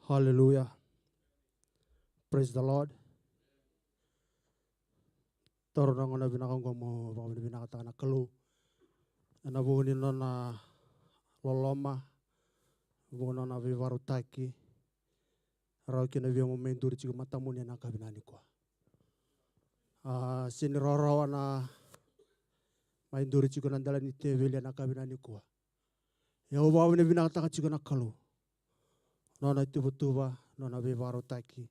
Hallelujah. Praise the Lord. Toro na ngona binakang mo ba binakata na kalu. Na buhunin na loloma. Buhunin na vivarutaki. Rau kina via mo menduri chiku matamunia na kabinani ko. Sini roro na mainduri chiku nandala ni tevelia na kabinani ko. Ya ubawa ni binakata chiku na kalu. Nona tuba no na ve varo taki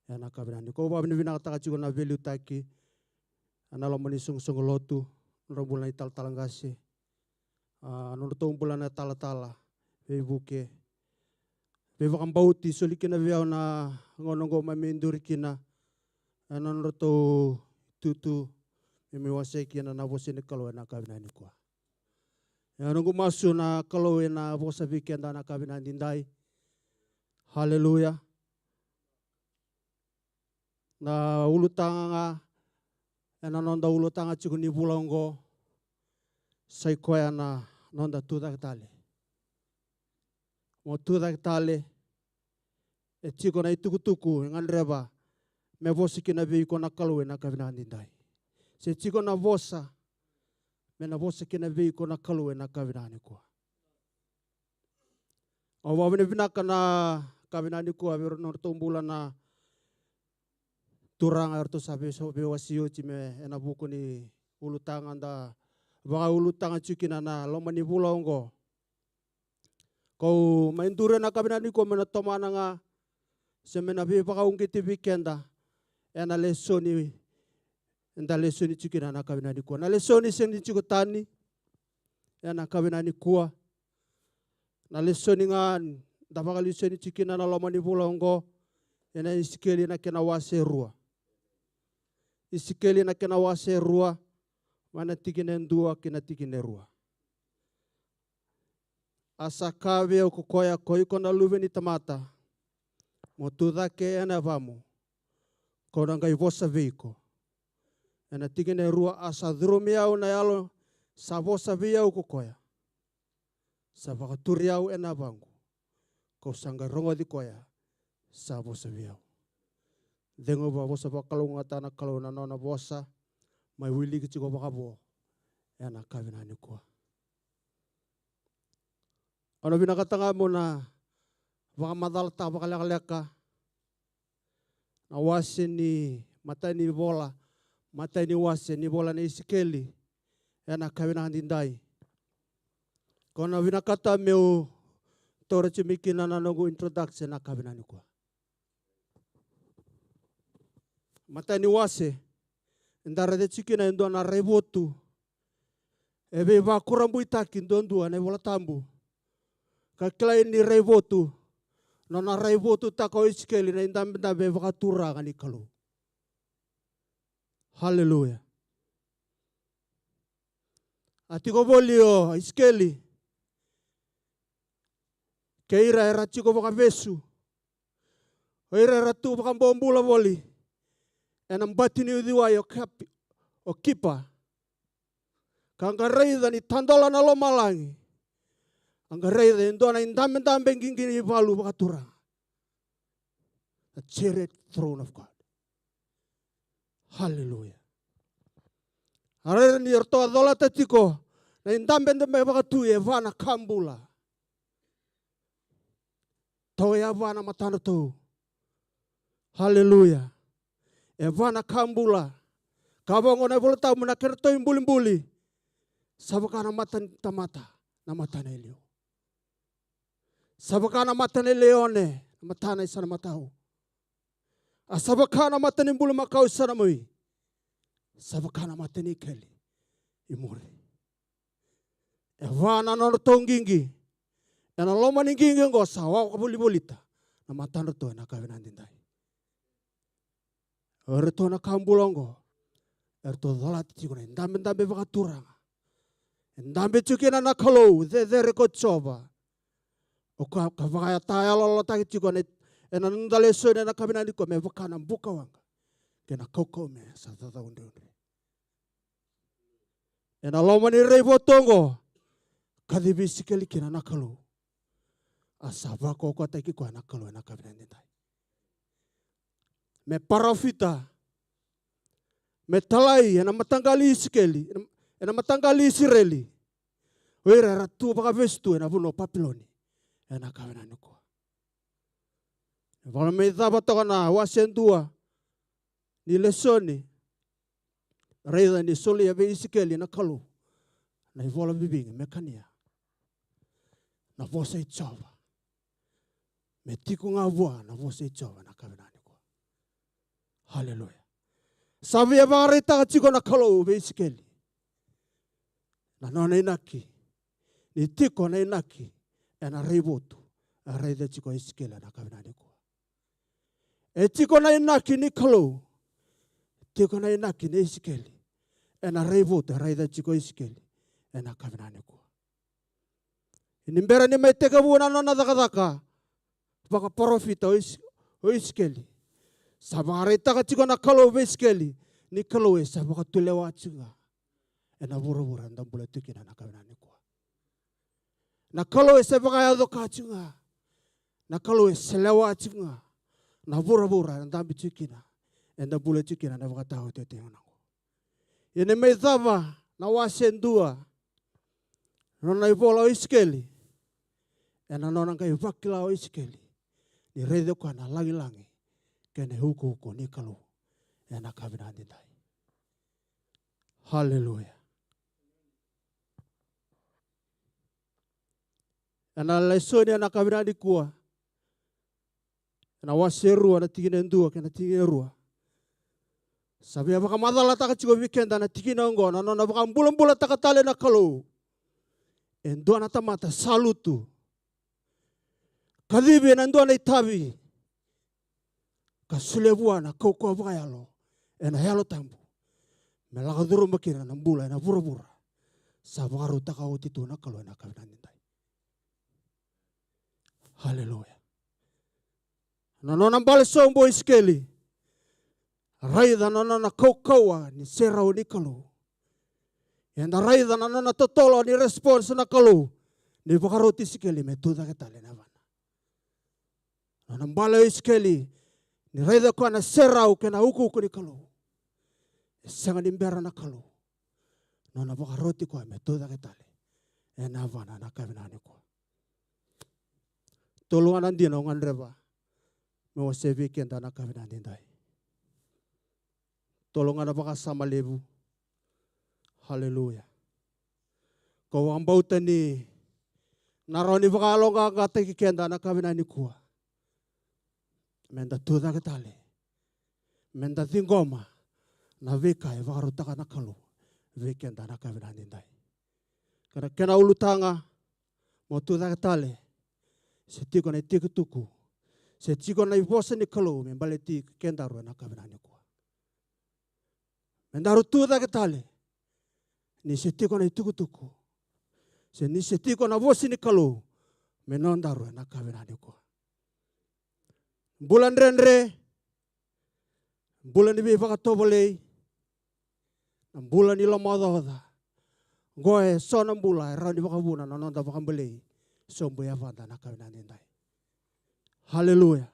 e na kavinani ko ba bini vina taka chiko na value taki ana lo mani sung lotu no bulan ital talangase no to bulan na tala ve buke ve vakam bauti solikina ve na ngonongo maminduri kina ana no to tutu me wasai kina na vosene kalo na kavinani ko ya nungu masu na kalo na vosa vikenda na kavinani dindai. Haleluya. Na ulutanga ena nonda ulutanga chiku ni bulongo sai koya na nonda tudak tale. Mo tudak tale e chiku na itukutuku nganreba me vosi kina veiko na kalue na kavinani dai. Se chiku na vosa me na vosa kina veiko na kalue na kavinani ko. O wawene vinaka na kavinani ko avero nortombula na turanga erto sabe so be wasio chime ena buku ni ulutanga da baka ulutanga chukina na lomani bulongo ko maindure na kavinani ko mena tomana nga semena be baka ungiti weekenda ena lesoni enda lesoni chukina na kavinani ko na lesoni sendi chukutani ena kavinani kuwa na lesoni nga dabaka lesoni chukina na lomani bulongo ena isikeli na kena wase rua. Isikeli na kena wase rua, mana tikine ndua kena tikine rua. Asa kave o kukoya koiko na luve ni tamata, mo tudake ena vamo, kona ngai vosa veiko. Ena tikine rua asa drumi au na yalo, sa vosa via o kukoya. Sa vakaturi au ena vangu, ko sanga rongo di koya, sa vosa via. Dengo ba vosa bakalunga tana kaluna nona vosa mai wili ki chiko bakabo ena kavinani ko. Ono bina katanga mo na baka madalta bakaleka na wase ni mata ni bola mata ni wase ni bola ni isikeli ena kavinani dai. Kono bina kata meu tore chimikina na nogu introduction na kavinani ko. Mata ni wase ndara de chikina ndo na revotu ebe va kurambu itaki ndondu ane vola tambu ka klai ni revotu no na revotu tako iskeli na indamda be vakatura ngani kalu. Haleluya. Atiko bolio iskeli keira era chiko vakavesu oira era tu vakambombula voli ena mbatini udhiwa o kipa kangareida ni tandola na lo malangi angareida indona indambe ngingini valu vakatura the chariot throne of God. Hallelujah. Arere ni erto adola tatiko na indambe vakatu e vana kambula toya vana matana tu. Hallelujah. Evana kambula kabongo na volta muna kerto imbuli sabakana matan tamata na matana elio sabakana matana leone matana isana matao asabakana matana imbuli makau isana moi sabakana matani keli imuri evana no tongingi ena loma ningingi ngosa wa kabuli bolita na matana to na kavinani dai. Erto na kambulongo, erto dolat chiko na ndambe vakaturanga, ndambe chukina na kalau the record choba, oka kavaya taya lolo taki chiko na ena ndale so na kavinani ko me vakana buka wanga, kena koko me sa tata unde. Ena loma ni revo tongo, kadibi sikeli kina na kalau, asava koko taki ko na kalau na kavinani dai. Me parafita, me talai, ena matanggali isikeli, ena matanggali isireli. Oira ratu baka vestu ena vuno papiloni, ena kavinani ko. Vala me thaba toka na wasendua, ni lesoni, reida ni soli ave isikeli na kalu, na ivola bibingi mekania, na vosa itchava. Me tiku ngā wā na wose chowa na kawenani kua. Hallelujah. Sabi e wāre taka tiko na kalau ve isikeli. Na nona inaki. Ni tiko na inaki. E na reivotu. A reide tiko isikeli na kawenani kua. E tiko na inaki ni kalau. Tiko na inaki ni isikeli. E na reivotu. A reide tiko isikeli. E na kawenani kua. Inimbera ni mai teka vuna nona daka. Waka profita o isikeli. Sa wāre taka tiko na kalau ve isikeli. Ni kalau e sa waka tulewa atunga. E na vura ndambula tukina na kawenani kua. Na kalau e sa waka yado ka atunga. Na kalau e sa lewa atunga. Na vura ndambi tukina. E ndambula tukina na waka taho te nango. Ine mei thava na wasendua. Nona i vola o isikeli. E na nona kai wakila o isikeli. Ni reide kwa na langi. Kene huko ni kalau. E na kawenani dai. Hallelujah. E na lesoni e na kawenani kua. E na waserua na tikina ndua kena tikina rua. Sabi ya waka madala taka chiko weekenda na tikina ngo. Na nona waka mbula taka tale na kalau. E ndua na tamata salutu. Kadibi na ndua na itabi. Kasulevua na koko wakayalo. E na yalo tambu. Me lakaduru makina na mbula e na vura. Sa wakaru taka o titu na kalau e na kawenani dai. Hallelujah. Na nona mbale sombo iskeli. Raida na nona kaukaua ni serau ni kalau. E na raida na nona totolo ni response na kalau. Ni wakaru tisikeli me tuda ketale na vana. Nona mbale iskeli. Ni raida kwa na serau ke na huku ni kalau. E sanga ni mbera na kalau. Nona wakaroti kwa me tuda ketale. E na vana na kawenani kwa. Toluana ndina ngan reba. Me wase weekenda na kawenani dai. Tolongana baka sama lebu. Hallelujah. Kau ambauta ni naroni baka alonga ngate kikenda na kawenani kua. Menda tuda ketale. Menda thingoma. Na veka e wakarutaka na kalau. Weekenda na kawenani dai. Kana kena ulutanga. Mo tuda ketale. Se tiko na tiko tuku. Se tiko na ivosa ni kalau. Membale tiko kendaru na kawenani kua. Mendaru tuda ketale. Ni se tiko na tuku. Se ni se tiko na vosi ni kalau. Menondaru na kawenani kua. Bulan renre. Bulan ibi wakatobolei. Bulan ilo madhoda. Goe sona mbula. Rani wakabuna na nonda wakambelei. Sombo ya vanda na kawenani dai. Hallelujah.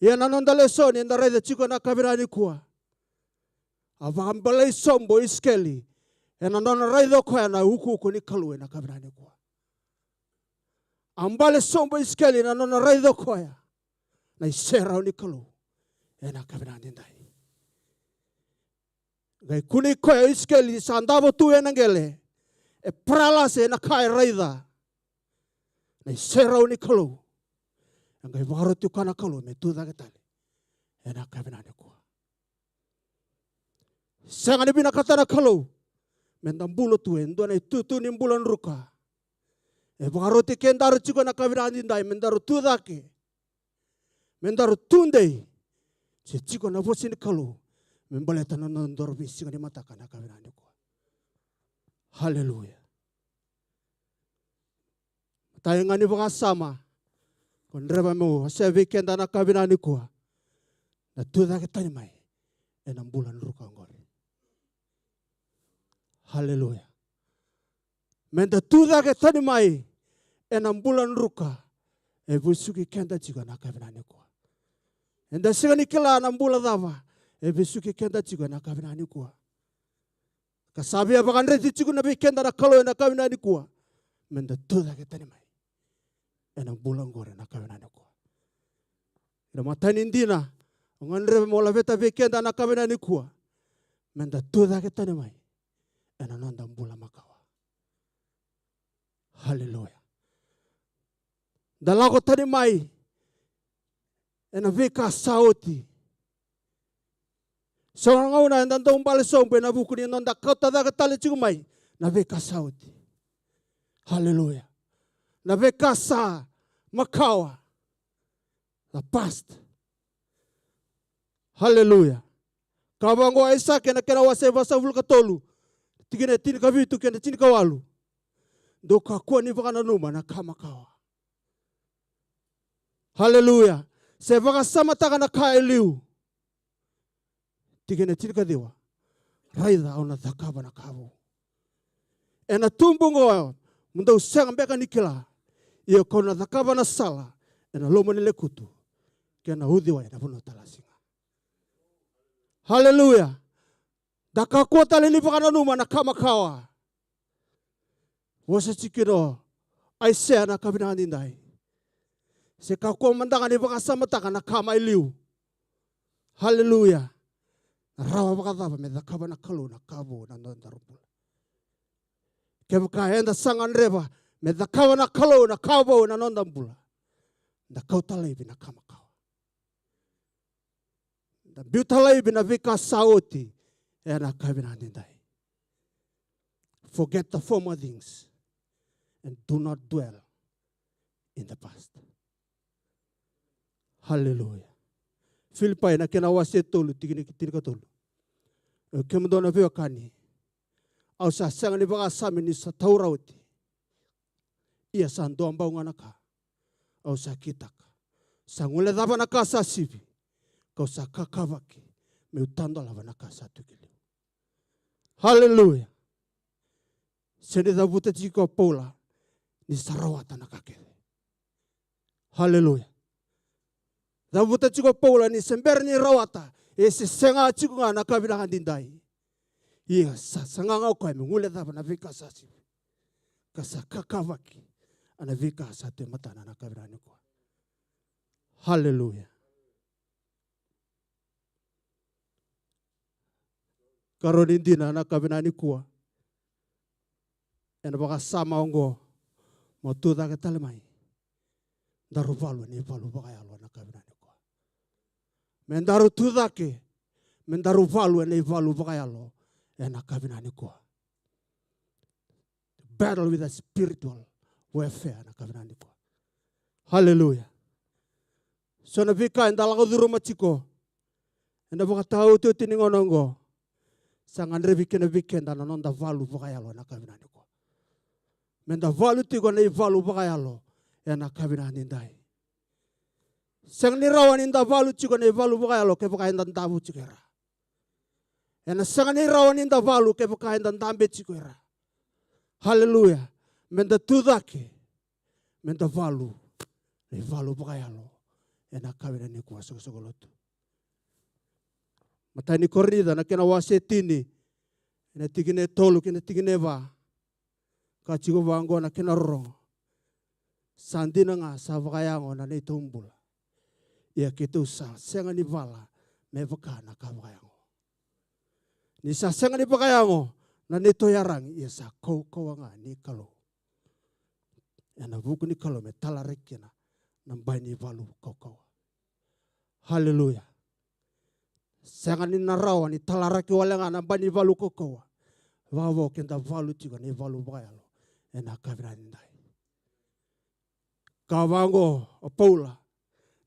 Ia na nonda lesoni. Nda reide chiko na kawenani kua. Avambelei sombo iskeli. E na nona reide koe na huku ni kalue na kawenani kua. Ambale sombo iskeli na nona reide koe. Na iserau ni kalu. E na kawenani dai. Gai kuni koe iskeli sa andavo tu e nangele. E pralase na kai reida. Na iserau ni kalu. Gai warotu kana kalu me tuda ketale. E na kawenani kua. Sanga ni bina kata na kalu. Mendambulo tu e ndua na tutu ni mbulan ruka. E warotu kendaru chiko na kawenani dai. Mendaru tuda ke. Mendaru tundei. Se chiko na vosi ni kalu. Membaleta na nondoro bisinga ni mataka na kawenani kua. Hallelujah. Tayo nga ni wakasama. Kondreba mo. Hasa weekenda na kawenani kua. Na tuda ketani mai. E na mbulan ruka ngori. Hallelujah. Menda tuda ketani mai. E na mbulan ruka. E vusuki kenda chiko na kawenani kua. Enda singa ni kila na mbula dava. E vusuki kenda chiko na kawenani kua. Kasabi ya bakandreti chiko na kenda na kalo na kawenani kua. Menda tuda ketani mai. E na mbulan gore na kawenani kua. Ina matani ndina. Ngandre mola veta kenda na kawenani kua. Menda tuda ketani mai. E na nonda mbula makawa. Hallelujah. Dalako tani mai. Ena vika sauti. Seorang ngauna yang tantang umpale sompe na buku ni nonda kau tada ketali ciku mai. Na vika sauti. Haleluya. Na vika sa makawa. The past. Haleluya. Kabango Aisyah kena wase basa vul katolu. Tigene tini kavitu kena tini kawalu. Doka kuwa ni vakana numa na kama kawa. Haleluya. Se vaka sama taka na ka eliu. Tigene tini kadiwa. Raida au na dhakaba na kavu. Ena tumbungo munda usanga mbeka nikila. Iyo kau na dhakaba na sala. Ena loma nile kutu. Kena udhiwa ya navuno talasinga. Haleluya. Daka kuota lili vakana numa na kama kawa. Wasa cikiro. Aisyah na kabina handindai. Se kakua mandanga ni vaka sama taka na kama iliu. Haleluya. Rawa vaka dhava me dhakaba na kalu na kabu na nonda rupula. Kevaka enda sangan reva me dhakaba na kalu na kabu na nonda mpula. Da kau talaibi na kama kawa. Da biu talaibi na vika sauti. Ena kabina handindai. Forget the former things. And do not dwell in the past. Hallelujah. Filipai na kena wase tolu tigini ka tolu. Kemdona veo kani. Au sa sanga ni baka sami ni sa taurauti. Ia sa ndo ambao nganaka. Au sa kitaka. Sa ngule dhava na kasa sivi. Kau sa kakavaki. Me utando lava na kasa tukili. Hallelujah. Seni dhavuta chiko Paula. Ni sarawata na kakere. Hallelujah. Dhavuta chiko Paula ni sember ni rawata. Ese senga chiko nga nakabila handindai. Iya sa sanga ngau kai mengule dhava na vika sasi. Kasa kakavaki. Ana vika satu matana nakabila nikwa. Hallelujah. Karonindina nakabila nikwa. Ena baka sama ongo. Motuda ke talemai. Daru valu ni valu baka yalo nakabila nikwa. Mendaru tuda ke. Mendaru valu ni valu baka yalo. Ena kabina nikwa. Battle with a spiritual warfare nakabila nikwa. Hallelujah. So na vika enda lago duru machiko. Enda baka tau tu tiningonongo. Sangan revike na weekend na nonda valu baka yalo nakabila nikwa. Menda valu tigo na valu baka yalo. Ena kabina nindai. Sang nirawan inda valu tigo na valu baka yalo ke baka inda ndavu chikera. Ena sang nirawan inda valu ke baka inda ndambe chikera. Hallelujah. Menda tudake. Menda valu. Na valu baka yalo. Ena kabina nikwa sogolotu. Matani korida na kena wase tini. Ena tigine tolu kena tigine va. Kachiko vango na kena rongo. Sandina nga sa vakayango na ne tumbula. Ia kitu sa senga ni vala me vaka na ka vakayango. Ni sa senga ni vakayango na ne toyarang ia sa kou nga ni kalo. Ia na vuku ni kalo me talarekina na mbai ni valu kou. Hallelujah. Senga ni narawa ni talaraki walenga na mbai ni valu kou. Vavo kenda valu tiga ni valu vakayalo. Ena kabira nindai. Kawango o Paula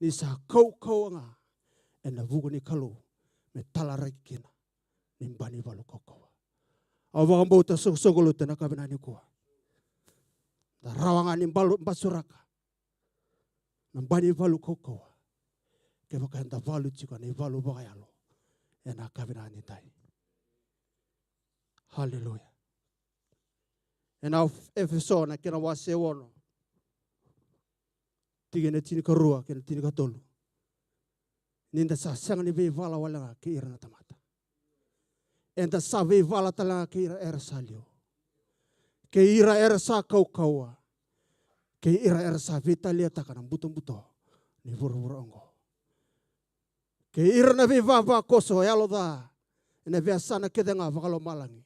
ni sa kou nga ena vuku ni kalu me talarekina ni mbani valu kou. Awango ta sogolo tena kabina ni kuwa. Da rawanga ni basuraka. Na mbani valu kou. Ke baka enda valu chika ni valu vakayalo. Ena kabina nindai. Hallelujah. Ena Efeso na kena wase wono. Tigene tini karua kena tini katolu. Ninda sa sang ni vala wala ke ira na tamata. Enda sa vala tala ke ira salio. Ke ira sa kaua. Ke ira sa vitalia takana buto ni vuru ongo. Ke ira na vava koso yalo da. Ena viasana kedenga vakalo malangi.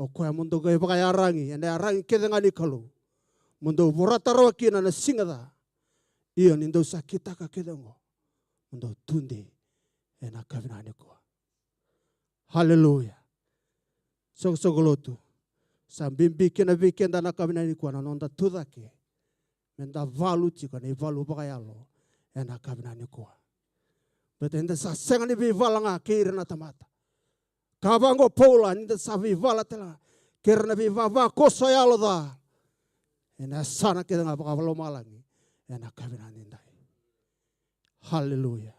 O koe mundo gai vaka arangi, ene arangi kedenga ni kalu. Mundo vorata roa kina na singada, Iyo nindo sa kita ka kidango. Mundo tundi ena kavinani ko. Hallelujah. Sogolotu. Sa bimbi kena vikenda na kavinani ko na nonda tudake. Menda valu chika ni valu bakayalo ena kavinani ko. Betenda sa sengani vivalanga kirna tamata. Kavango pola ninda sa vivala tela. Kirna vivava kosoyalo da. Ena sana kita ngapakavalo malangi. Ena kavinani ndai. Hallelujah.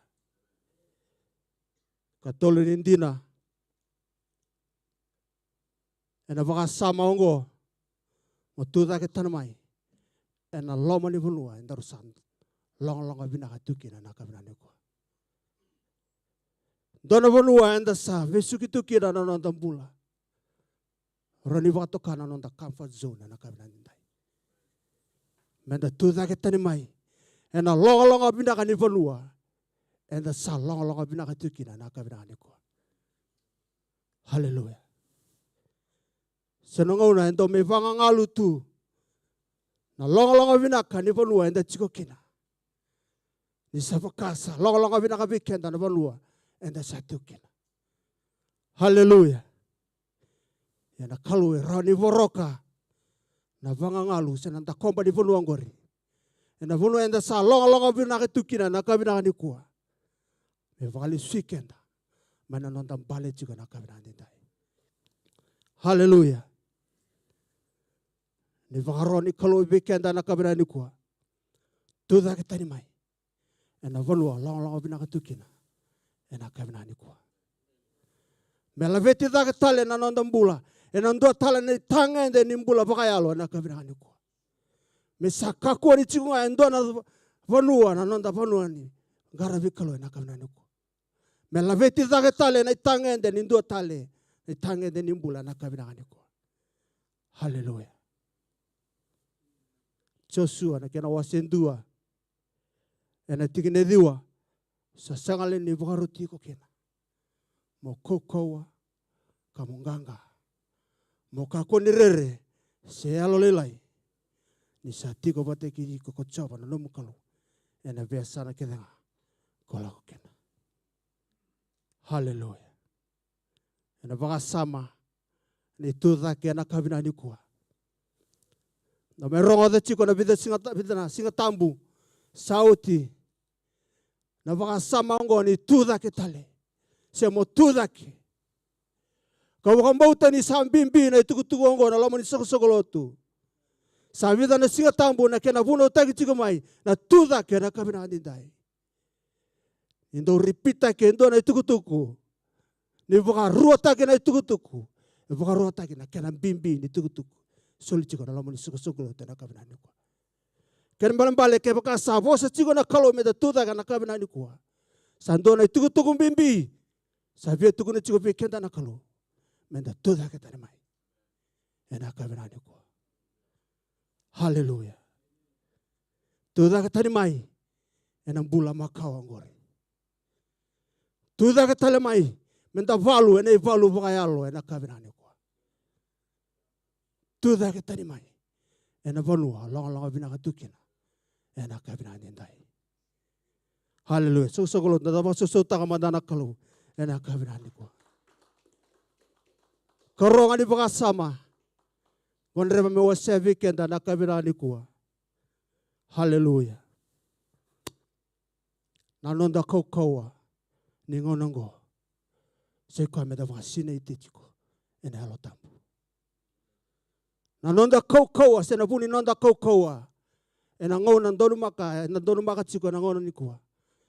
Katolo nindina. Ena baka sama ongo. Motuda ke tanamai. Ena loma ni vulua. Enda rusan. Longa binaka tuki na nakavinani ko. Dona vulua enda sa. Vesuki tuki na nonda mbula. Rani baka toka na nonda comfort zone na nakavinani ndai. Menda tuda ke tanamai. Ena longa binaka ni vulua. Enda sa longa binaka tuki na nakavinani ko. Hallelujah. Senongona endo me vanga ngalu tu. Na longa binaka ni vanua enda chikokina. Ni sapakasa longa binaka vikenda na vanua enda satukina. Hallelujah. Yana kalue rani voroka. Na vanga ngalu senanta komba di vanua ngori. Enda vanua enda sa longa binaka tukina na kabinaka ni kuwa. Me vali sikenda. Mana nonda mbale juga na kabinaka ni dai. Hallelujah. Ni vakaroni kalau vikenda na kabina ni kuwa. Tuda kita ni mai. Ena valua long binaka tukina. Ena kabina ni kuwa. Mela veti da ketale na nonda mbula. Ena ndo tale ni tanga ende ni mbula bakayalo na kabina ni kuwa. Mesaka kuwa ni chikunga endo na vanua na nonda vanua ni. Gara vikalo na kabina ni kuwa. Mela veti da ketale na tanga ende ni ndo tale. Ni tanga ende ni mbula na kabina ni kuwa. Hallelujah. Joshua na kena wasendua. Ena tikine diwa. Sa sangale ni vakaruti ko kena. Mo kokowa. Kamunganga. Mo kako ni rere. Se alolelai. Ni sa tiko bate ki ko choba na nomukalo. Ena biasa na kena. Kola ko kena. Hallelujah. Ena vakasama. Ni tuda kena kabina ni kuwa. Na merongo da chiko na vida singa tambu sauti na baka sama ngo ni tuda ke tale se mo tuda ke ka baka mbauta ni sambimbi na tukutuku ngo na lama ni sokolotu sa vida na singa tambu na kena vuno tagi chiko mai na tuda ke na kabina andai indo ripita ke ndo na tukutuku ni baka ruota ke na tukutuku baka ruota ke na kena bimbi ni tukutuku soli chiko na lamo ni suko te na kabinani ko. Ken balambale ke baka sa vosa chiko na kalo me da tuda ka na kabinani ko. Sando na tuku bimbi. Sa via tuku na chiko pe kenda na kalo. Me da tuda ka tani mai. E na kabinani ko. Hallelujah. Tuda ka tani mai. E na mbula makao ngori. Tuda ka tani mai. Me da valu e na valu vakayalo e na kabinani ko. Tuda ke tani mai. Ena vanua longa binaka tukina. Ena kabina ndai. Hallelujah. Sokolo na dava sosota kamadana kalu. Ena kabina ndiko. Karonga ni bakasama. Wanreba me wase weekend na kabina ndiko. Hallelujah. Nanonda kokoa ni ngonongo. Seko me dava sine itiko. Ena alotambu. Na nonda kokoa, sena puni nonda kokoa. E na ngau na ndonu maka chiko na ngono ni kuwa.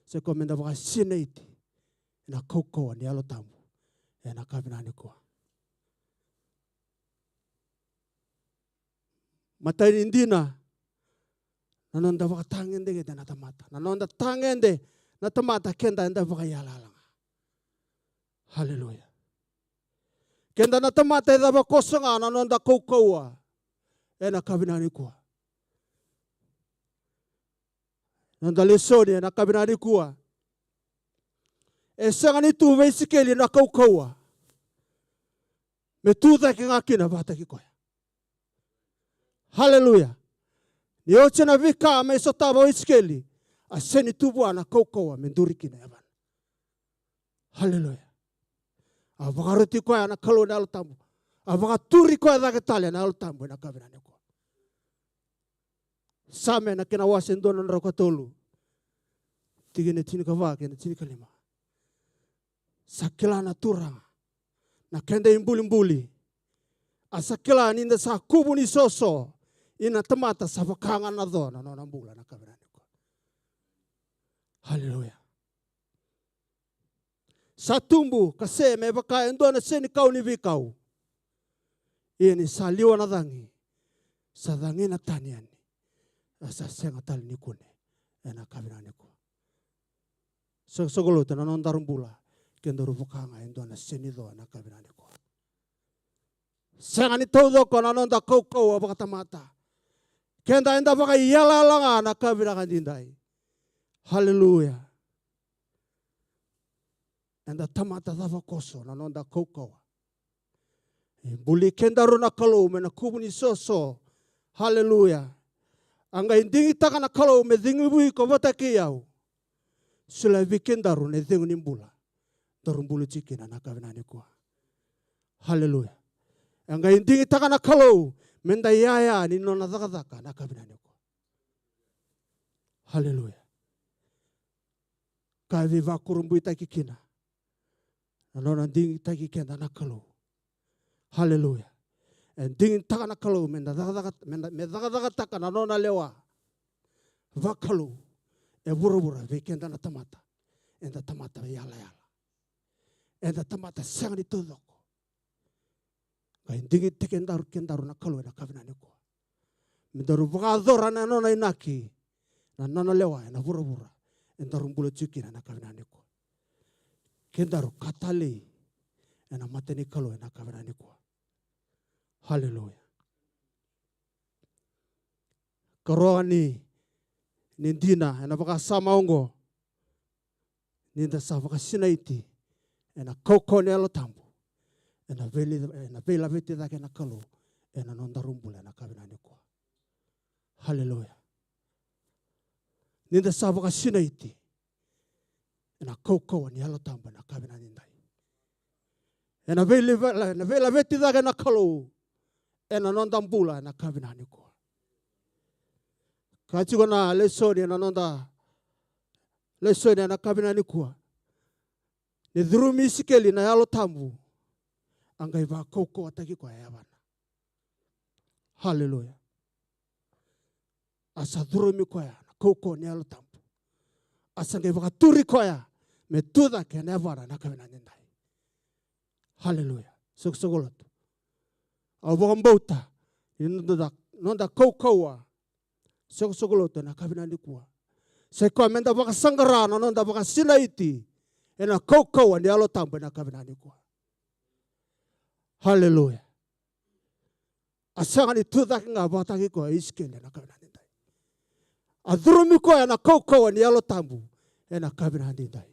Se komenda waka sineiti. E na kokoa ni alo tamu. E na kabina ni kuwa. Matai indina. Na nonda waka tangende gede na tamata. Na nonda tangende na tamata kenda enda waka yalalanga. Hallelujah. Kenda na tamata eda waka kosonga na nonda kokoa. Ena kabinani kuwa. Nanda lesoni ena kabinani kuwa. E sangani tu veisikeli na kaukaua. Me tuda ki ngakina bata ki koya. Hallelujah. Ni oche na vika me sotaba veisikeli. A seni tubua na kaukaua me durikina evan. Hallelujah. A vakaruti koe ana kalau na alotambu. A vakaturi koe dhake talia na alotambu na kavina neko. Same na kena wasen dono na rokatolu. Tigine tini kava kena tini kalima. Sakila na turanga. Na kenda imbuli-mbuli. Asakila ninda sa kubu ni soso. Ina tamata sa vakanga na dona na nambula na kavina neko. Hallelujah. Sa tumbu kasi me baka endo na seni kau ni vikau. Ini sa liwa na dangi. Sa dangi na tanian. Asa senga tali ni kune. Ena kavina neko. Sogolo na nondarung bula. Kendo rupukanga endo na seni do na kavina neko. Senga ni todo ko na nonda kau abaka tamata. Kenda enda baka yala langa na kavina kandindai. Hallelujah. Enda tamata dava koso na nonda kau. Buli kenda runa kalau me na kubuni soso. Hallelujah. Anga indingi taka na kalau me dingi bui ko bata kiyau. Sula vikenda runa dingi nimbula. Darung bulu cikina na kavina nikua. Hallelujah. Anga indingi taka na kalau menda yaya ni nona daka na kavina nikua. Hallelujah. Kavi vakurumbu itaki kina. Nona dingi itaki kenda na kalau. Hallelujah. And dingin taka na kalau me daga taka na nona lewa. Vakalu e bura vekenda na tamata. Enda tamata yala. Enda tamata sang ni tudoko. Kai dingin kendaru na kalau na kavina neko. Mendaru vakadora na nona inaki. Na nona lewa na bura. Enda rumbulo cikina na kavina neko. Kendaru katali. Ena mateni kalau na kavina neko. Hallelujah. Karoa ni nindina ena baka sama ongo. Ninda sa baka sinaiti. Ena koko ni alotambu. Ena vela vete dake na kalo. Ena nonda rumbula ena kavina nikua. Hallelujah. Ninda sa baka sinaiti. Ena koko ni alotambu ena kavina nindai. Ena vela vete dake na kalo. Ena nonda mbula na kavina nikua. Kachiko na lesoni na nonda lesoni na kavina nikua. Ni dhurumi sikeli na yalo tambu. Angai va koko ataki kwa yabana. Hallelujah. Asa dhurumi kwa ya na koko ni yalo tambu. Asa ngai va turi kwa ya me tuda ke na yabana na kavina nindai. Hallelujah. Sogoloto. Awambauta nonda kau sogoloto na kavina nikua. Seko menda baka sangarana nonda baka sinaiti ena kau ni alo tambo na kavina nikua. Hallelujah. Asanga ni tuda nga bata kiko iskele na kavina nindai. Adurumi ko na kau ni alo tambo ena kavina nindai.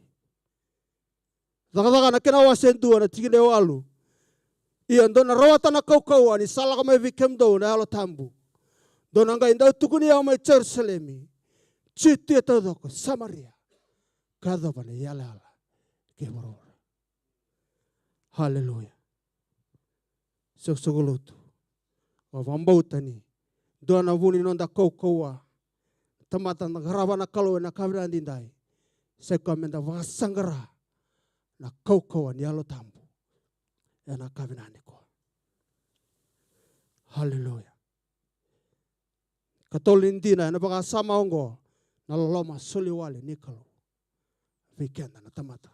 Daga na kena wasendu na tigine walu. Iyan dona rawatan na kau ni salaka may vikem do na alo tambu. Dona nga indaw tukuni au may Jerusalemi. Chiti ito doko Samaria. Kado pa ni yala. Kemarora. Hallelujah. Soguluto. Wambauta ni. Dona vuni nonda kau. Tamatan nagharawa na kalo na kavina ndindai. Seko amenda wasangara. Na kau ni alo tambu. Ena kavina niko. Hallelujah. Katolindina na baka sama ongo na loloma soliwale nikalo. Vikenda na tamata.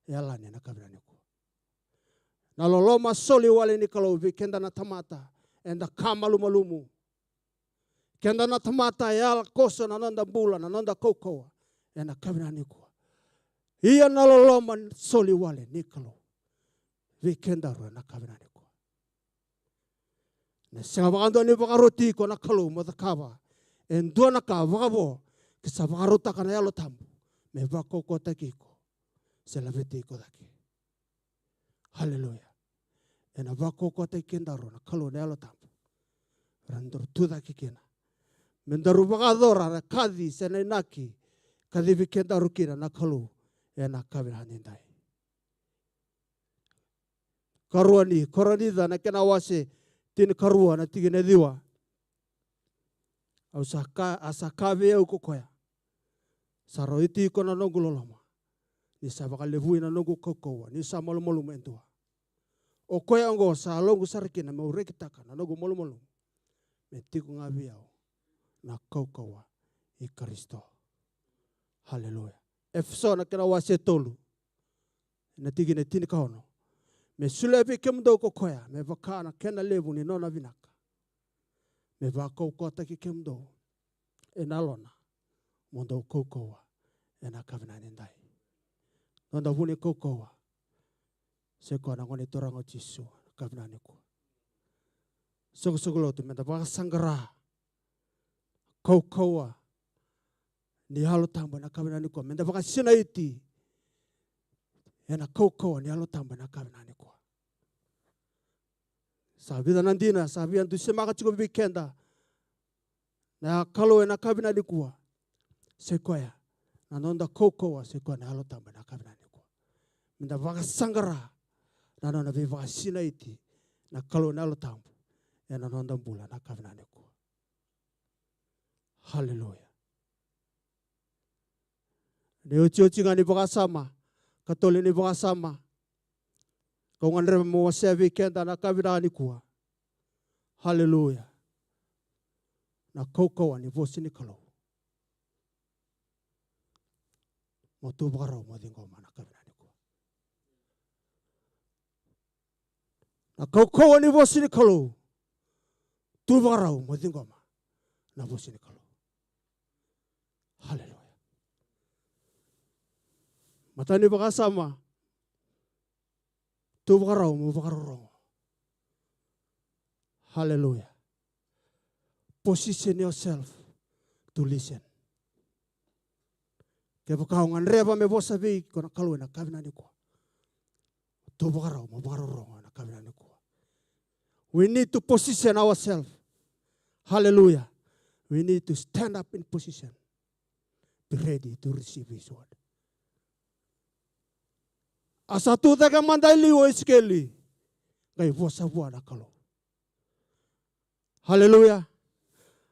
Yalani na kavina niko. Na loloma soliwale nikalo vikenda na tamata. Enda kamalumalumu. Kenda na tamata yala koso na nonda bula na nonda koko. Ena kavina niko. Iya na loloma soliwale nikalo. Vikenda ro na kavina niko. Na senga bakando ni bakaroti ko na kalu matakaba. Endua na ka bakabo kisa bakarota kana yalo tambu. Me bakoko takiko. Selaveti ko daki. Hallelujah. Ena bakoko takenda ro na kalu na yalo tambu. Randor tu daki kina. Mendaru bakadora na kadi senenaki. Kadivi kenda rukina na kalu e na kavina nindai. Karua ni koranida na kena wase tin karua na tigine diwa. Au asa kave e ukokoya. Saro iti kona nongu loloma. Ni sa vakalevui na nongu kokowa. Ni sa molomolu mentua. O koya ngo sa longu sarikina me urekitaka na nongu molomolu. Me tiku ngavi au na kokowa i Kristo. Haleluya. Efso na kena wase tolu. Na tigine tini kaono. Me sulevi kemdo kokoya. Me vakana kena levu ni nona vinaka. Me vakau kota ki kemdo. E nalona. Mondo kokowa. E na kavina nindai. Nonda vuni kokowa. Seko na ngoni torango Jisu. Kavina niku. Soko-sokolotu. Menda vaka sanggara. Kokowa. Ni halo tamba na kavina niku. Menda vaka sinaiti. E na kokowa ni halo tamba na kavina niku. Sabida nandina. Sabida ndusemaka chiko vikenda. Na kalau na kavina niku. Sekoya. Na nonda kokowa sekoya na halo tamba na kavina niku. Menda vaka sanggara. Na nonda vaka sinaiti. Na kalau na halo tamba. E na nonda mbula na kavina niku. Haleluya. Ni uci-uci ngani vaka sama. Katoli ni vaka sama. Kau ngandre mwasea vikenda na kavina niku. Haleluya. Na kokowa ni vosi ni kalau. Motu barau modingoma na kavina niku. Na kokowa ni vosi ni kalau. Tu barau modingoma na vosi ni kalau. Haleluya. Matani baka sama. Tu barau mo barau. Haleluya. Position yourself to listen. Kaya kau nganreba me bosa vi kona kalu na kavina niku. Tu barau mo barau na kavina niku. We need to position ourselves. Hallelujah. We need to stand up in position. Be ready to receive His word. Asa tu taga mandai liwo iskeli. Kaya vosa buana kalu. Hallelujah.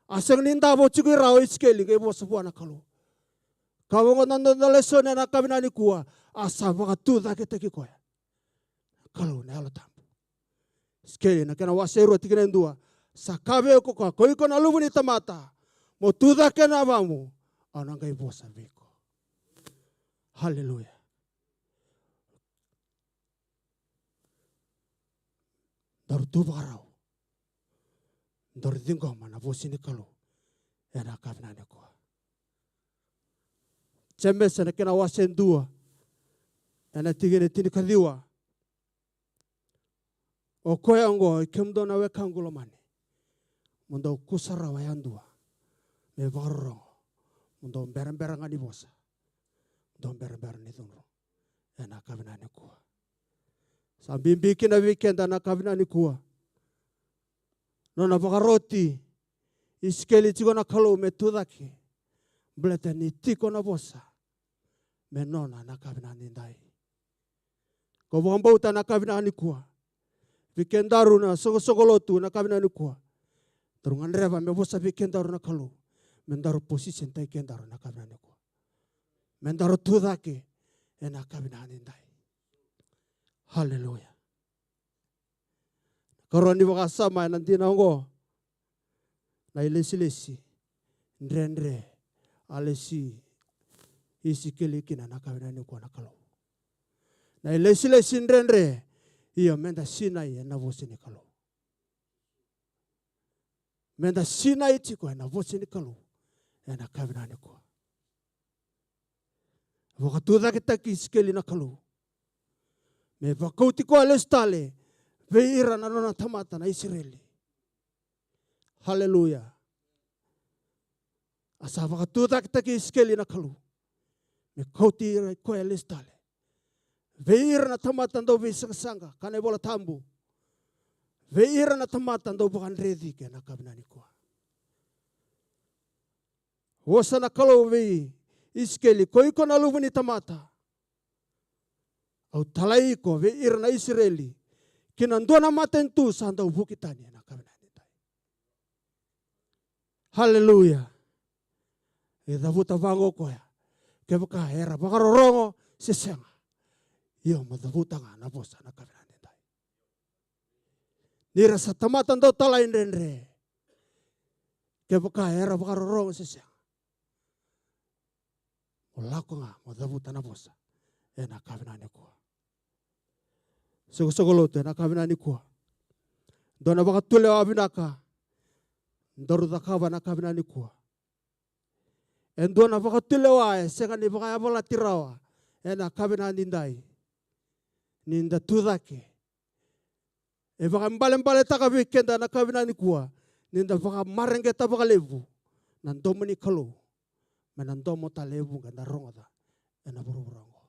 Asang ninda bo chukui rao iskeli kaya vosa buana kalu. Kau ngonanda lesone na kavina niku. Asa baka tu taga teki koya. Kalu na halo tambu. Iskeli na kena waseru atikina ndua. Sakave ko ko iko na lubu ni tamata. Mo tuda kena bamu. Anangai bosa viko. Hallelujah. Daru tu barau. Daru dingoma na vosi ni kalu. Ena kavina niku. Chembesa na kena wasendua. Ena tigene tini kadiwa. O koya ngo kemdo na wekangulo mani. Mundo kusara wayandua. Me barro. Mundo berang-berang ani bosa. Mundo berang-berang ni tunro. Ena kavina niku. Sambil bikin na weekend na kavina niku. Nona baka roti. Iskeli chiko na kalu me tudaki. Blete ni tiko na bosa. Me nona na kavina nindai. Ko bambauta na kavina niku. Vikendaru na sokolotu na kavina niku. Terungan reba me bosa vikendaru na kalu. Mendaru position tai kendaru na kavina niku. Mendaru tudaki e na kavina nindai. Haleluya. Karoni baka sama nanti nango. Na ilesi-lesi. Ndre alesi isi kelikina na kavina niku na kalu. Na ilesi-lesi ndre iya menda sinai na vosi ni kalu. Menda sinai chiko na vosi ni kalu. Na kavina niku. Wakatuda kita kiskeli na kalu. Me vakauti ko alestale. Veira na nona tamata na Israeli. Haleluya. Asa wakatuda kita kiskeli na kalu. Me kauti ko alestale. Veira na tamata ndo visanga kane bola tambu. Veira na tamata ndo bukan ready na kavina niku. Wasa na kalau vei iskeli ko iko na luvuni tamata. Au talai ko ve irna Israeli. Kinandona matentu sanda ubukitani na kabina nitai. Hallelujah. Idavuta vango ko ya. Kebaka era bakarorongo sesenga. Iyo madavuta nga na bosa na kabina nitai. Nira sa tamata ndo talai nrenre. Kebaka era bakarorongo sesenga. Mulako nga madavuta na bosa. Na kabina nitai. Sogolote na kabina nikua. Dona baka tule wa binaka. Ndoruda kaba na kabina nikua. Endona baka tule wa senga ni baka yabola tirawa. Na kabina nindai. Ninda tudake. Baka mbale taka weekenda na kabina nikua. Ninda baka marengeta baka levu. Nandomo ni kalo. Menandomo ta levu ganda rongoda. Na buru-burango.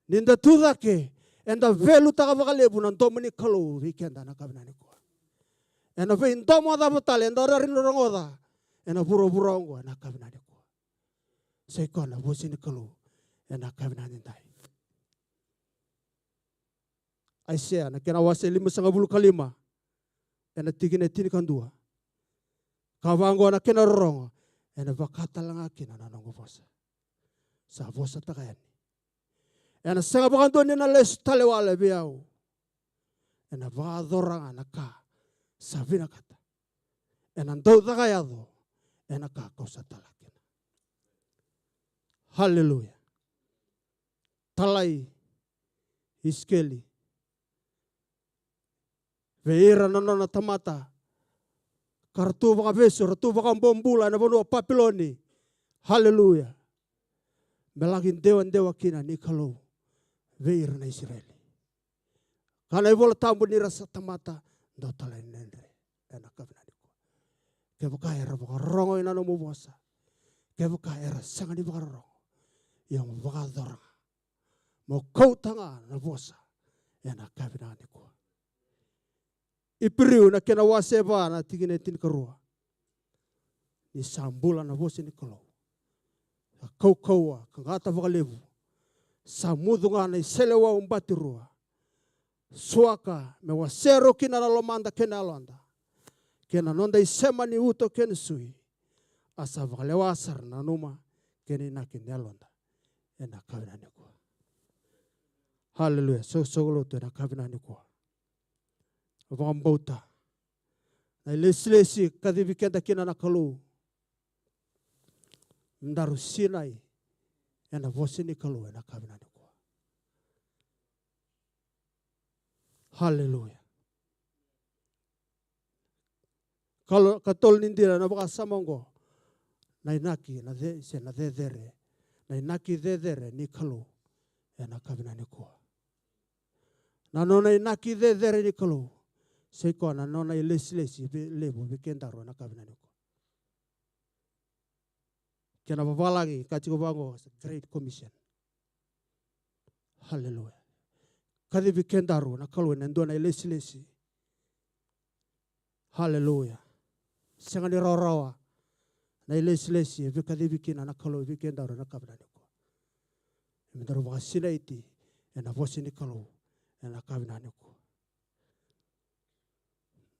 Ninda tudake. Enda velu taka baka lebu nan tomo ni kalau weekenda na kabina ni ko. Ena ve indomo da batale enda rin rongoda. Ena buro-burongo na kabina ni ko. Sai ko na bosi ni kalau ena kabina ni dai. Aisyah na kena wase 5:5 ena tigine tini kandua. Kawango na kena rongo ena bakata lang akin na nanongo bosa. Sa bosa takayan. Ena senga bakanto ni na les talewale biau. Ena vakadoranga na ka sabina kata. Ena ndau takayado. Ena ka kausa talakina. Hallelujah. Talai iskeli. Veira nanona tamata. Kartu baka beso, ratu baka bombula na bono papiloni. Hallelujah. Melagin dewa kina ni kalau. Veir na Israeli. Kana ibola tambo ni rasa tamata do talai nendre ena kabina ni ko. Kebaka era baka rongo ina no mubosa. Kebaka era sanga ni baka rongo. Yang baka doranga. Mo kau tanga na bosa ena kabina ni ko. Ipiriu na kena waseba na tigine tin karua. Ni sambula na bosa ni kalau. Kau kangata baka levu. Samudunga na iselewa umbatirua. Suaka me wasero kina na lomanda kena alonda. Kena nonda isema ni uto kena sui. Asa vakalewa asar na numa kena inaki ni alonda. Ena kabina ni kwa. Hallelujah. Sogoloto ena kabina ni kwa. Vambauta. Na ilesi kadibikenda kina na kalu. Mdaru sinai. Ena vosi ni kalu ena kabina ni kwa. Hallelujah. Kalau katol nindira na baka samongo. Na inaki na dedere. Na inaki dedere ni kalu ena kabina ni kwa. Na nona inaki dedere ni kalu. Seiko na nona ilesi lebu bikendaro na kabina ni kwa. Kena babalagi kachiko bango Great Commission. Hallelujah. Kadi bikendaru na kalu nendo na ilesi. Hallelujah. Sanga ni rawa na ilesi kadi bikina na kalu bikendaru na kabina ni ko. Mendaru bakasina iti na vosi ni kalu na kabina ni ko.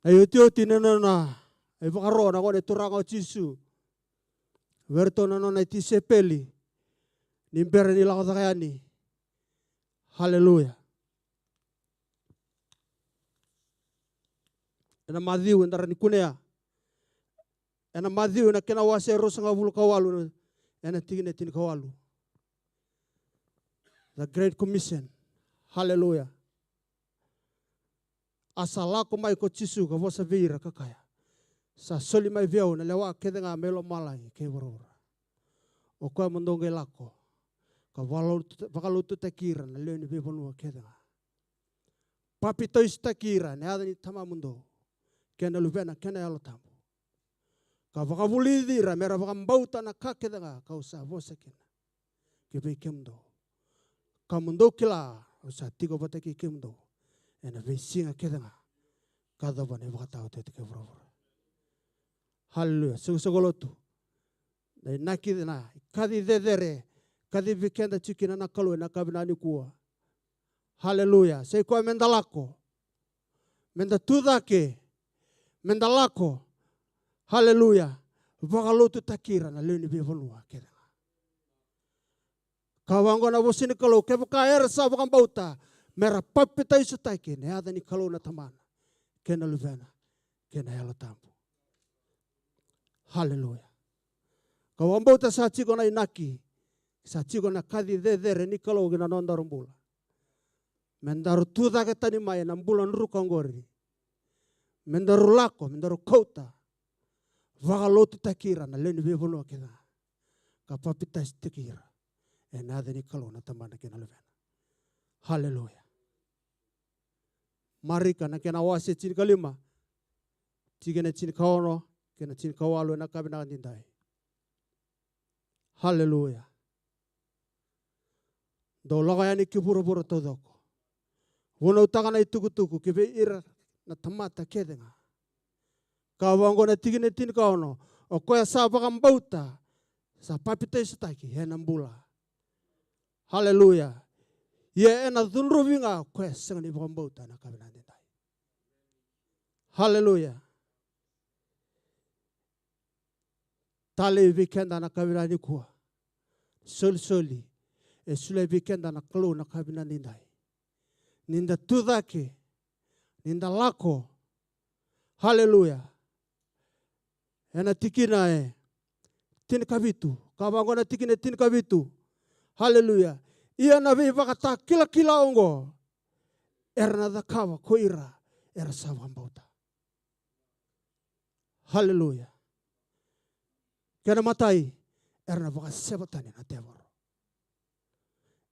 Ayo tinana na ay bakaro na ko ne turango Jisu. Verto na nona iti sepeli. Nimbere nila ko takayani. Hallelujah. Ena Matthew ndara ni kunea. Ena Matthew na kena wase rosanga bulu kawalu. Ena tigine tini kawalu. The Great Commission. Hallelujah. Asalako mai ko Jisu ka vosa veira kakaya. Sa soli mai viau na lewa kede nga melo malai ke borora. O koe mondonge lako. Ka wakalutu takira na leo ni bebonua kede nga. Papi tois takira ne ada ni tama mundo. Kena lubena kena yalo tambo. Ka wakabulidira mera wakambauta na kakede nga kausa vosa kena. Kebe kemdo. Ka mundo kila usa tigo bataki kemdo. Ena vesinga kede nga. Kada bane wakatao tete ke borora. Hallelujah. Sogolotu. Na inaki na kadi dedere, kadi vikenda chikina na kalu na kabinani kuwa. Haleluya. Sei kwa mendalako. Menda tudake. Mendalako. Haleluya. Vagalotu takira na leni bevolua keda. Kawango na vosini kalu kebuka ersa vakam bauta. Mera papita isu taike ne ada ni kalu na tamana. Kena luvena. Kena yalo tampu. Haleluya. Kawang bauta sa chiko na inaki. Sa chiko na kadi dedere ni kalu gina nondarumbula. Mendaru tuda ke tani mai na bulan ruka ngori. Mendaru lako, mendaru kota. Vagalotu takira na leni bevono keda. Kapapita istikira. E nada ni kalona tamana kena levena. Haleluya. Marika na kena wasi chini kalima. Chigene chini kaono, kena chini kawalo na kabina ndindai. Haleluya. Do lagaya ni kiburo-buro todoko. Wuna utaka na ituku-tuku kibe ira na tamata kedenga. Kawango na tigine tin kaono. O koya sa bakang bauta. Sa papita isutaki henambula. Haleluya. Ye ena dhunruvinga koya sengani bakang bauta na kabina ndindai. Haleluya. Tali vikenda na kabina ndikua. Soli. E sule vikenda na kalu na kabina ndindai. Ninda tudake. Ninda lako. Haleluya. Ena tikina e. Tin kavitu. Kawango na tikine tin kavitu. Haleluya. Ia na vi vakata kila ongo. Erna da kawa koira. Era sawang bauta. Haleluya. Kena matai. Erna vaka sebatani na tevoro.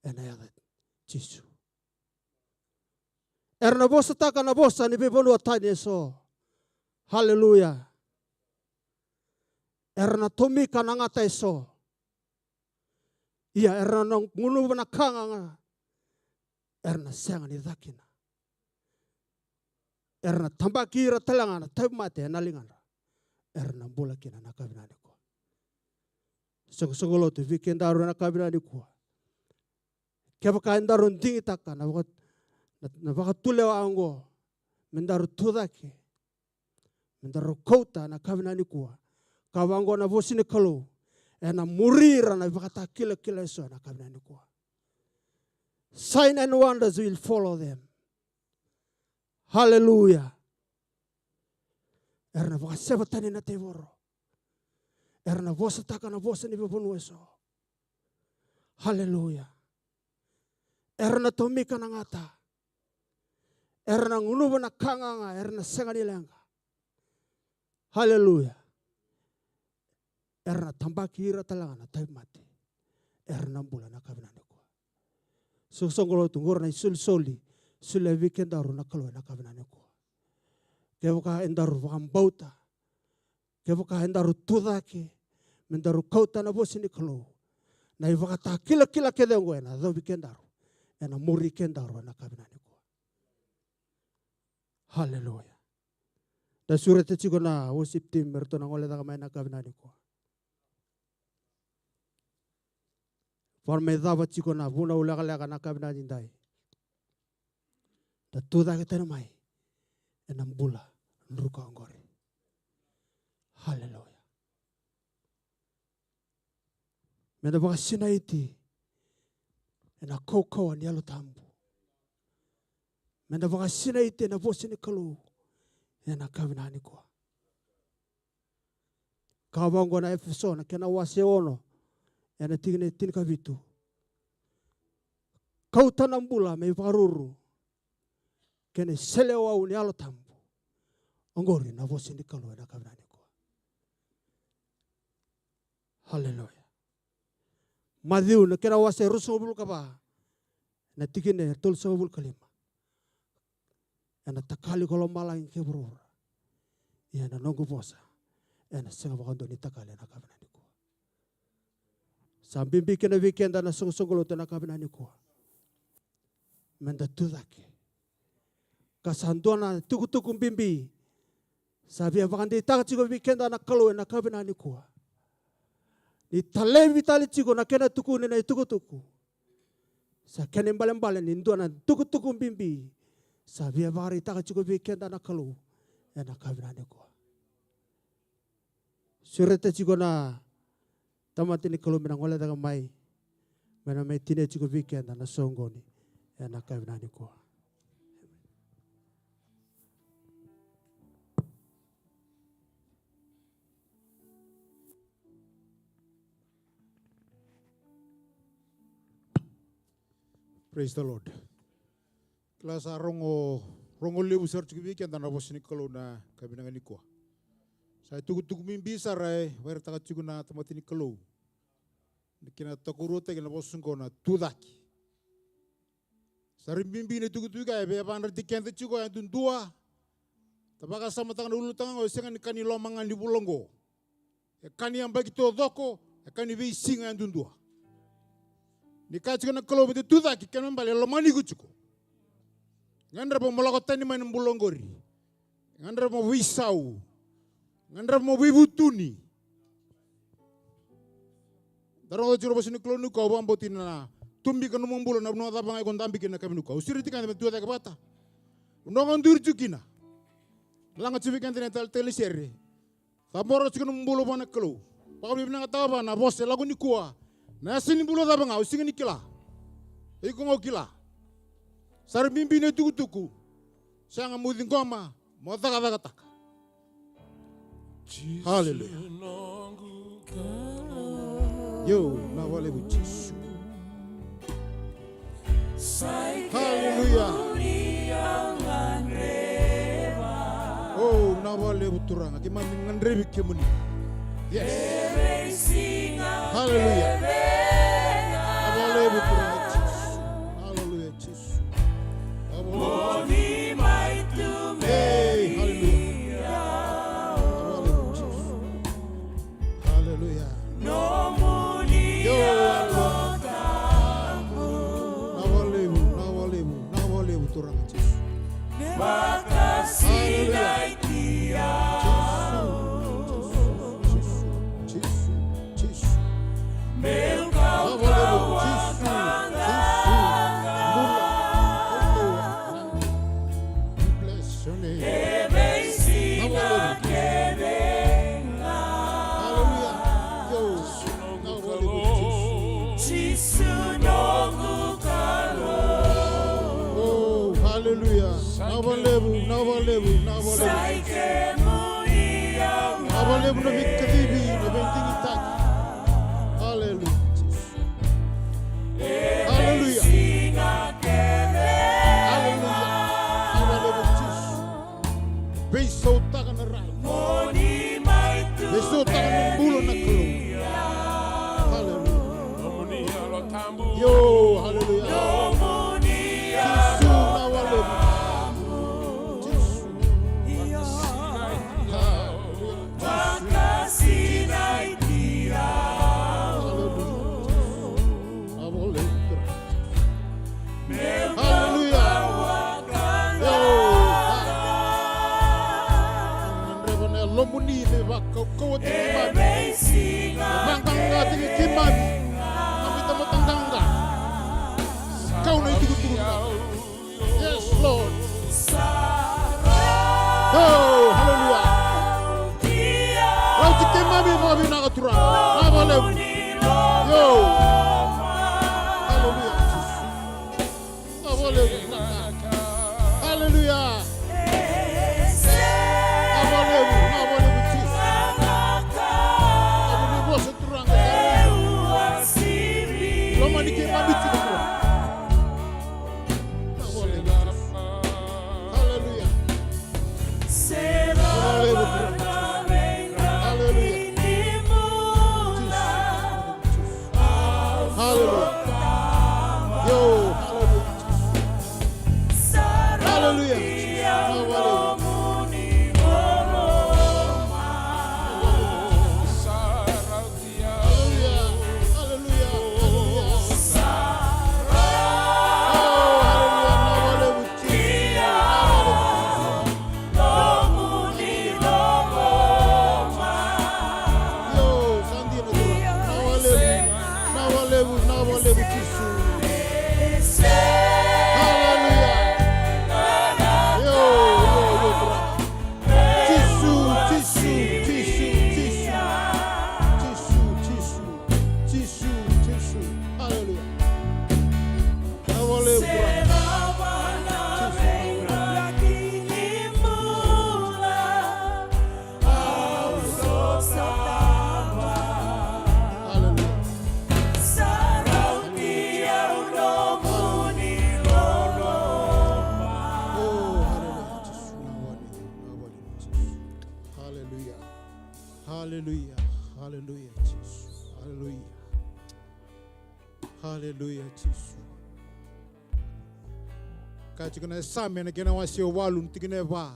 Ena yada Jisu. Erna bosa taka na bosa ni bebonu atani so. Haleluya. Erna tomika na ngata so. Ia erna nang ngunu na kanga. Erna senga ni dakina. Erna tambakira talangana tabmate na lingana. Erna bola kina na kabinani ko. Sogolo tu vikendaru na kabinani ko. Kebaka endaru ndingi taka na wakatulewa ango. Mendaru tudake. Mendaru kota na kabinani ko. Kawango na vosini kalu. Ena murira na wakata kila so na kabinani ko. Sign and wonders will follow them. Hallelujah. Erna waka sebatani na tevoro. Erna vosa taka na vosa ni bebonu eso. Hallelujah. Erna tomika na ngata. Erna ngunuba na kanganga. Erna sengani lenga. Hallelujah. Erna tambaki ira talanga na taimati. Erna mbula na kabinani ko. Sosongolo tungor na isul-soli. Sule vikendaru na kalwa na kabinani ko. Kebuka endaru wakam bauta. Kebuka endaru tudake. Mendaru kauta na bosini kalu. Na iwakata kila kedengo ena. Dho vikendaru. Ena muri kendaru na kabinani ko. Hallelujah. Da surete chiko na worship team merto na ngole da kamay na kabinani ko. Forme dava chiko na buna ulaga na kabinani ndai. Da tuda kita namai. Enam bula nruka angori. Hallelujah. Mena baka sinaiti. Ena koko ni alo tambu. Mena baka sinaiti na vosi ni kalu. Ena kabinani ko. Kawango na Efeso na kena wase ono. Ena tigine tin kavitu. Kauta nambula me varuru. Kene selewa uni alo tambu. Angori na vosi ni kalu ena kabinani ko. Hallelujah. Matthew na kena wase rusong kaba. Na tigine tulsong kalima. Ena takali kolom malang kebrura. Ia na nongu bosa. Ena senga wakando ni takali na kabinani ko. Sambimbi kena weekenda na songolo na kabinani ko. Menda tudake. Kasanduana tuku bimbi. Sabi wakandi taka chiko weekenda na kalu na kabinani ko. Ni tale vitali chigo na kena tuku ni na tuku. Sa kena mbale ni ndua na tuku bimbi. Sa via vari taka chigo vikenda na kalu. Ya na kavinane ko. Surete chigo na tamati ni kalu minangole daga mai. Mena mai tine chigo vikenda na songoni. Ya na kavinane ko. Praise the Lord. Klasa rongo lebu sar chuki kian tanah bos ni kalau na kabinangan ni kuah. Saya tuku mimpi sarai, bayar takat chuku na tempat ini kalau. Nikina takuru te kena bos sungko na tudaki. Sari mimpi ni tuku kaya be apa nanti kian te chuku yang tundua. Tabaka sama tangan ulu tangan osengan kani lomangan di bulongo. Kani yang bagi todoko, kani be singa yang tundua. Ni kacu kena kalau betul tu tak kita membalik lomani kucuku. Ngandra mau melakukan ni main bulonggori. Ngandra mau wisau. Ngandra mau wibutuni. Darang tu cuma sini kalau nuka awam botin na. Tumbi kena membulan na bunuh apa ngai kontambi kena kami nuka. Usir itu kan betul tak kebata. Undangan durjukina. Langat cipi kan tidak teliseri. Tamor tu kena membulu mana kalau. Pakai bina kata apa na bos lagu ni kuah. Na sini bulu da banga usinga ni kila. Iko ngau kila. Sar mimpi ne tuku. Sanga mudi ngoma, mo taka. Hallelujah. Yo, na wale bu Yesu. Hallelujah. Oh, na wale bu turanga ki mami ngandre bi kemuni. Yes. Hallelujah. Hallelujah, Jesus. Hey, hallelujah. Hallelujah. Yo, nawalebu turang Jesus. Nawalebu na vikadibi na bentingi taki. Hallelujah. Hallelujah. Hallelujah. Nawalebu Jesus. Beso taka na rai. Beso taka na bulo na kulo. Hallelujah. Yo, hallelujah. Jesus nawalebu. Lomuni le wako ko te mami. Banganga te kimami. Kami tamo tanganga. Kau na itu. Yes, Lord. Oh, hallelujah. Kau te kimami mo bina ka turang. Nawalebu. Yo. Hallelujah. Nawalebu. Hallelujah. Haleluya Yesu. Kachikana same na kena wasi walu ntikine va.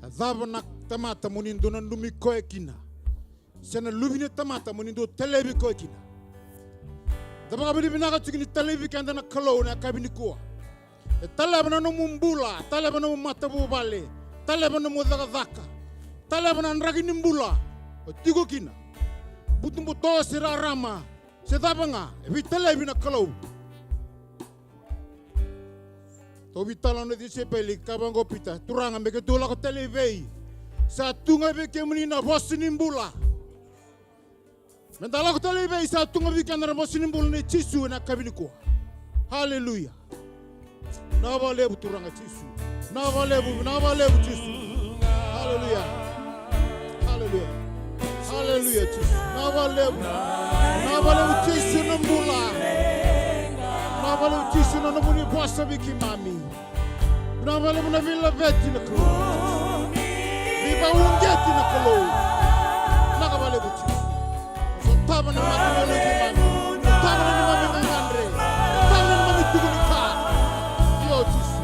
Adhaba na tamata munindo na lumiko ekina. Sena lubine tamata munindo telebi ko ekina. Daba kabili binaka tikini telebi kanda na kalo na kabini kuwa. Talaba na mumbula, talaba na matabu bale, talaba na mudaka, talaba na nragini mbula. Tigo kina. Butumbu to sirarama. Sedaba nga, ebi telebi na kalo. Tobi talon di sepeli kabango pita turanga meke tula ko televei sa tunga beke menina bosini mbula mendala ko televei sa tunga beke na bosini mbula ne chisu na kabini ko haleluya na vale turanga chisu na vale chisu haleluya haleluya haleluya chisu na vale chisu na mbula Navale chisu na muni bossa biki mami. Navale muna villa vetti na klo. Viva unghetti na klo. Navale buchi. So tava na mati na mami. Tava na mami ngandre. Tava na mami tugunika. Yo chisu.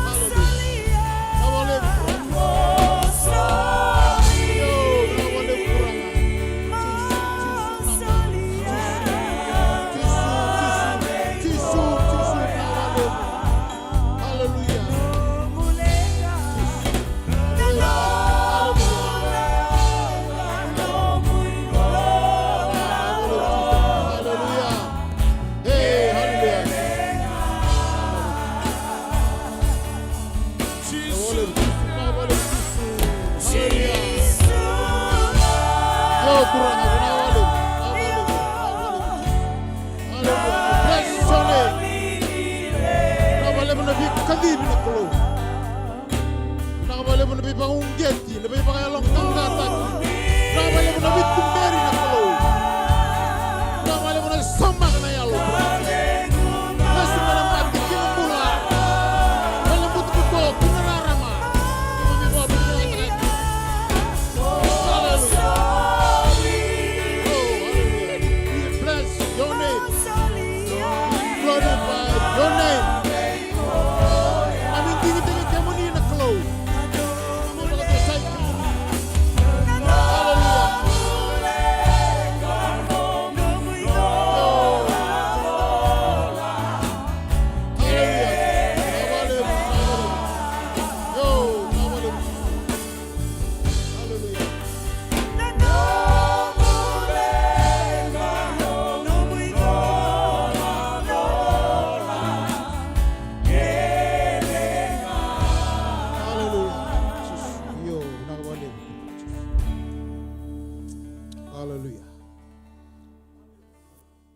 Hallelujah. Navale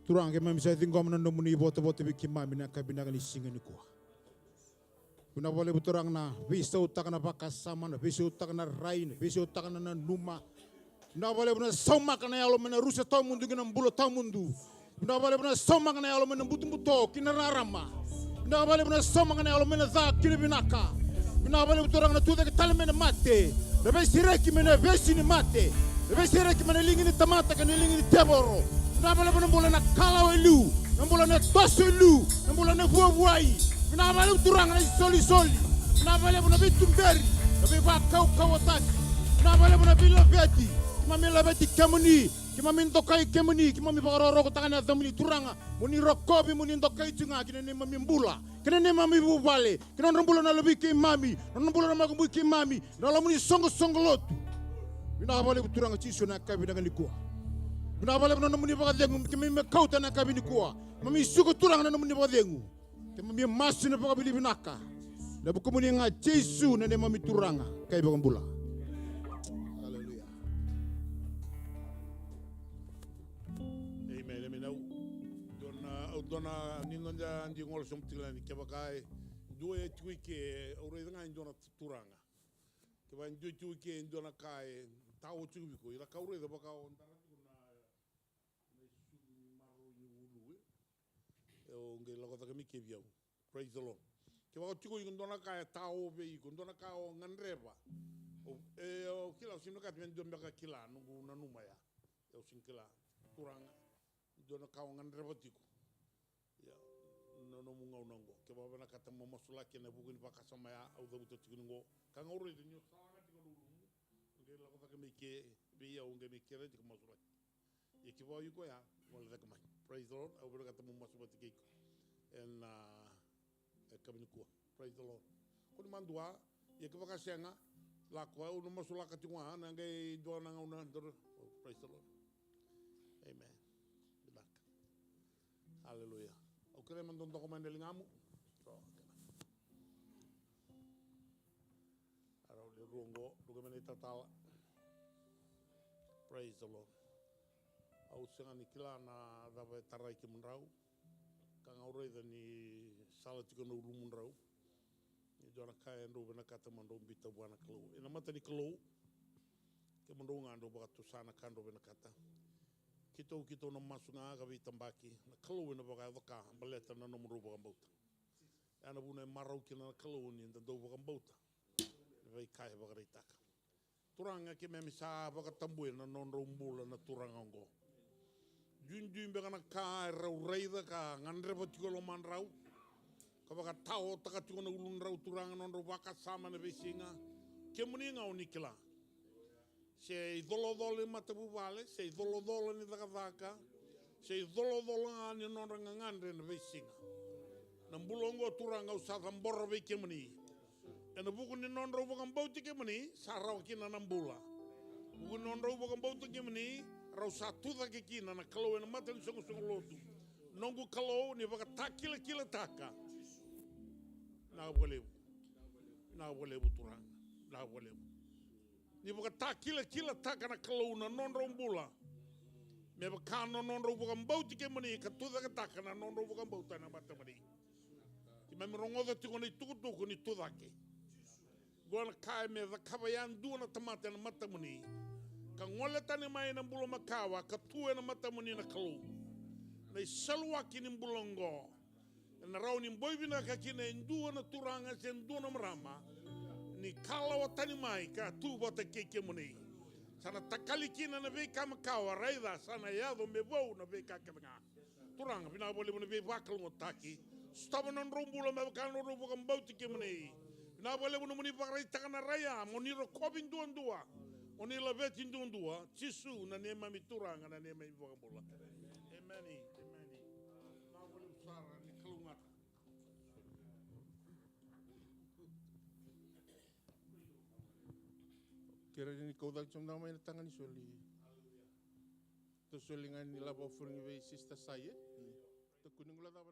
Turang ke mami saya tinggal menanam muni bote biki mami nak kabina kali singa ni kuah. Bina boleh beturang na bisa utak na bakas sama na bisa utak na rain bisa utak na numa. Bina boleh bina sama kana yalo mena rusa tau mundu kena bulo tau mundu. Bina boleh bina sama kana yalo mena butu kina rarama. Bina boleh bina sama kana yalo mena za kina binaka. Bina boleh beturang na tuda ke tali mena mate. Lebih sireki mena besi ni mate. Lebih sireki mena lingi ni tamata kana lingi ni teboro. Nabale bola na kala elu, nambola na toso elu, nambola na vuai. Nabale turang na soli. Nabale bona bitumberi, nabe ba kau ataki. Nabale bona bila veti, mami la veti kemuni, mami ndokai kemuni, mami ba roro ko takana zamuni turanga, muni rokobi muni ndokai tunga kina ne mami mbula. Kina ne mami bubale, kina nambola na lobi ke mami, nambola na magumbu ke mami, na lamuni songo lotu. Nabale turanga chiso na kabina ngalikua. Bina bale bina namuni bagadengu kemi me kauta na kabini kuwa mami suku turang na namuni bagadengu kemi masu na bagabili binaka na bukumuni nga Jesu na ne mami turanga kai bagambula. Haleluya. Amen. Dona ningonja andi ngol somtilani kebakai due tuike oredanga indona turanga keba ndu tuike indona kai tawo tubiko ila kaure da baka ondana nge lago taka mi ke biau. Praise the Lord. Ke wako tiko ikondona kaya tao be ikondona kao nganreba. O kila usino kati men dombe ka kila nungu nanuma ya. O sin kila turanga. Dona kao nganreba tiko. no munga unango ke ba bana kata mamasula ke na buku ni pakasama ya au dabuto tikungo ka ngaure de nyo sanga tikunu nge la ko me ke be ya unge me ke de masula e ke ba yuko ya mo le mai praise the Lord au bana kata mamasula tikiko en kabiniku praise the Lord ko ni mandua ye ke pakasenga la ko au no masula ka tingwa na nge do na una praise the Lord amen hallelujah. Okay, mandon to komande lingamu. Araw le rongo, duga mene tatala. Praise the Lord. Au senga ni kila na dawe tarai ki munrau. Kang aure ni sala tiko no munrau. Ni dona kai ndo bena kata mando bita buana klo. Ina mata ni klo. Ke mando ngando baka tusana kando bena kata. Kito no masunga ga vitambaki na kalo na baga vaka baleta na no mrubo gambota ana bune marau kina kalo ni nda do gambota vai kai baga ritaka turanga ke me misa baga tambu na non rumbula na turanga ngo junjum baga na ka rau reida ka ngandre botiko man rau ka baga tao taka tiko na ulun rau turanga non ro baka sama na besinga ke muninga unikila se dolodole matabu vale se dolodole ni daga se dolodole ni non ngangandre na besinga na mbulongo turanga usata mboro be kemni ena buku ni non ro bukan bauti kemni sarau kina na mbula buku non ro bukan bauti kemni rau satu da kina na kalau na matan songo lotu nongu kalau ni baka takila kila taka na boleh turanga na boleh ni baka ta kila taka na kalau na non rombula me baka no non ro bukan bauti ke mani ka tuda ka taka na non ro bukan bauta na mata mani ti me rongo da tiko ni tuku ni tuda ke gona kai me da kabayan du na tamata na mata mani ka ngole tani mai na bulo makawa ka tuwe na mata mani na kalau na salwa kini bulongo na rauni boibina ka kine ndu na turanga sen du na mrama ni kala watani mai ka tu bota keke muni sana takali kina na be kama kawa raida sana yado me vou na be kaka nga turanga bina bole muni be wakal ngotaki staba non rumbulo me kan no rumbu kan bauti ke muni bina bole muni pakrai takana raya muni ro kobin duan dua muni la beti duan dua chisu na nema mi turanga na nema mi vokambola emani na bole usara ni kalungata Kira ni kau dak cum nama ini tangan isoli. Tu solingan ni labo furingi be sista saya. Tu kuning gula dapat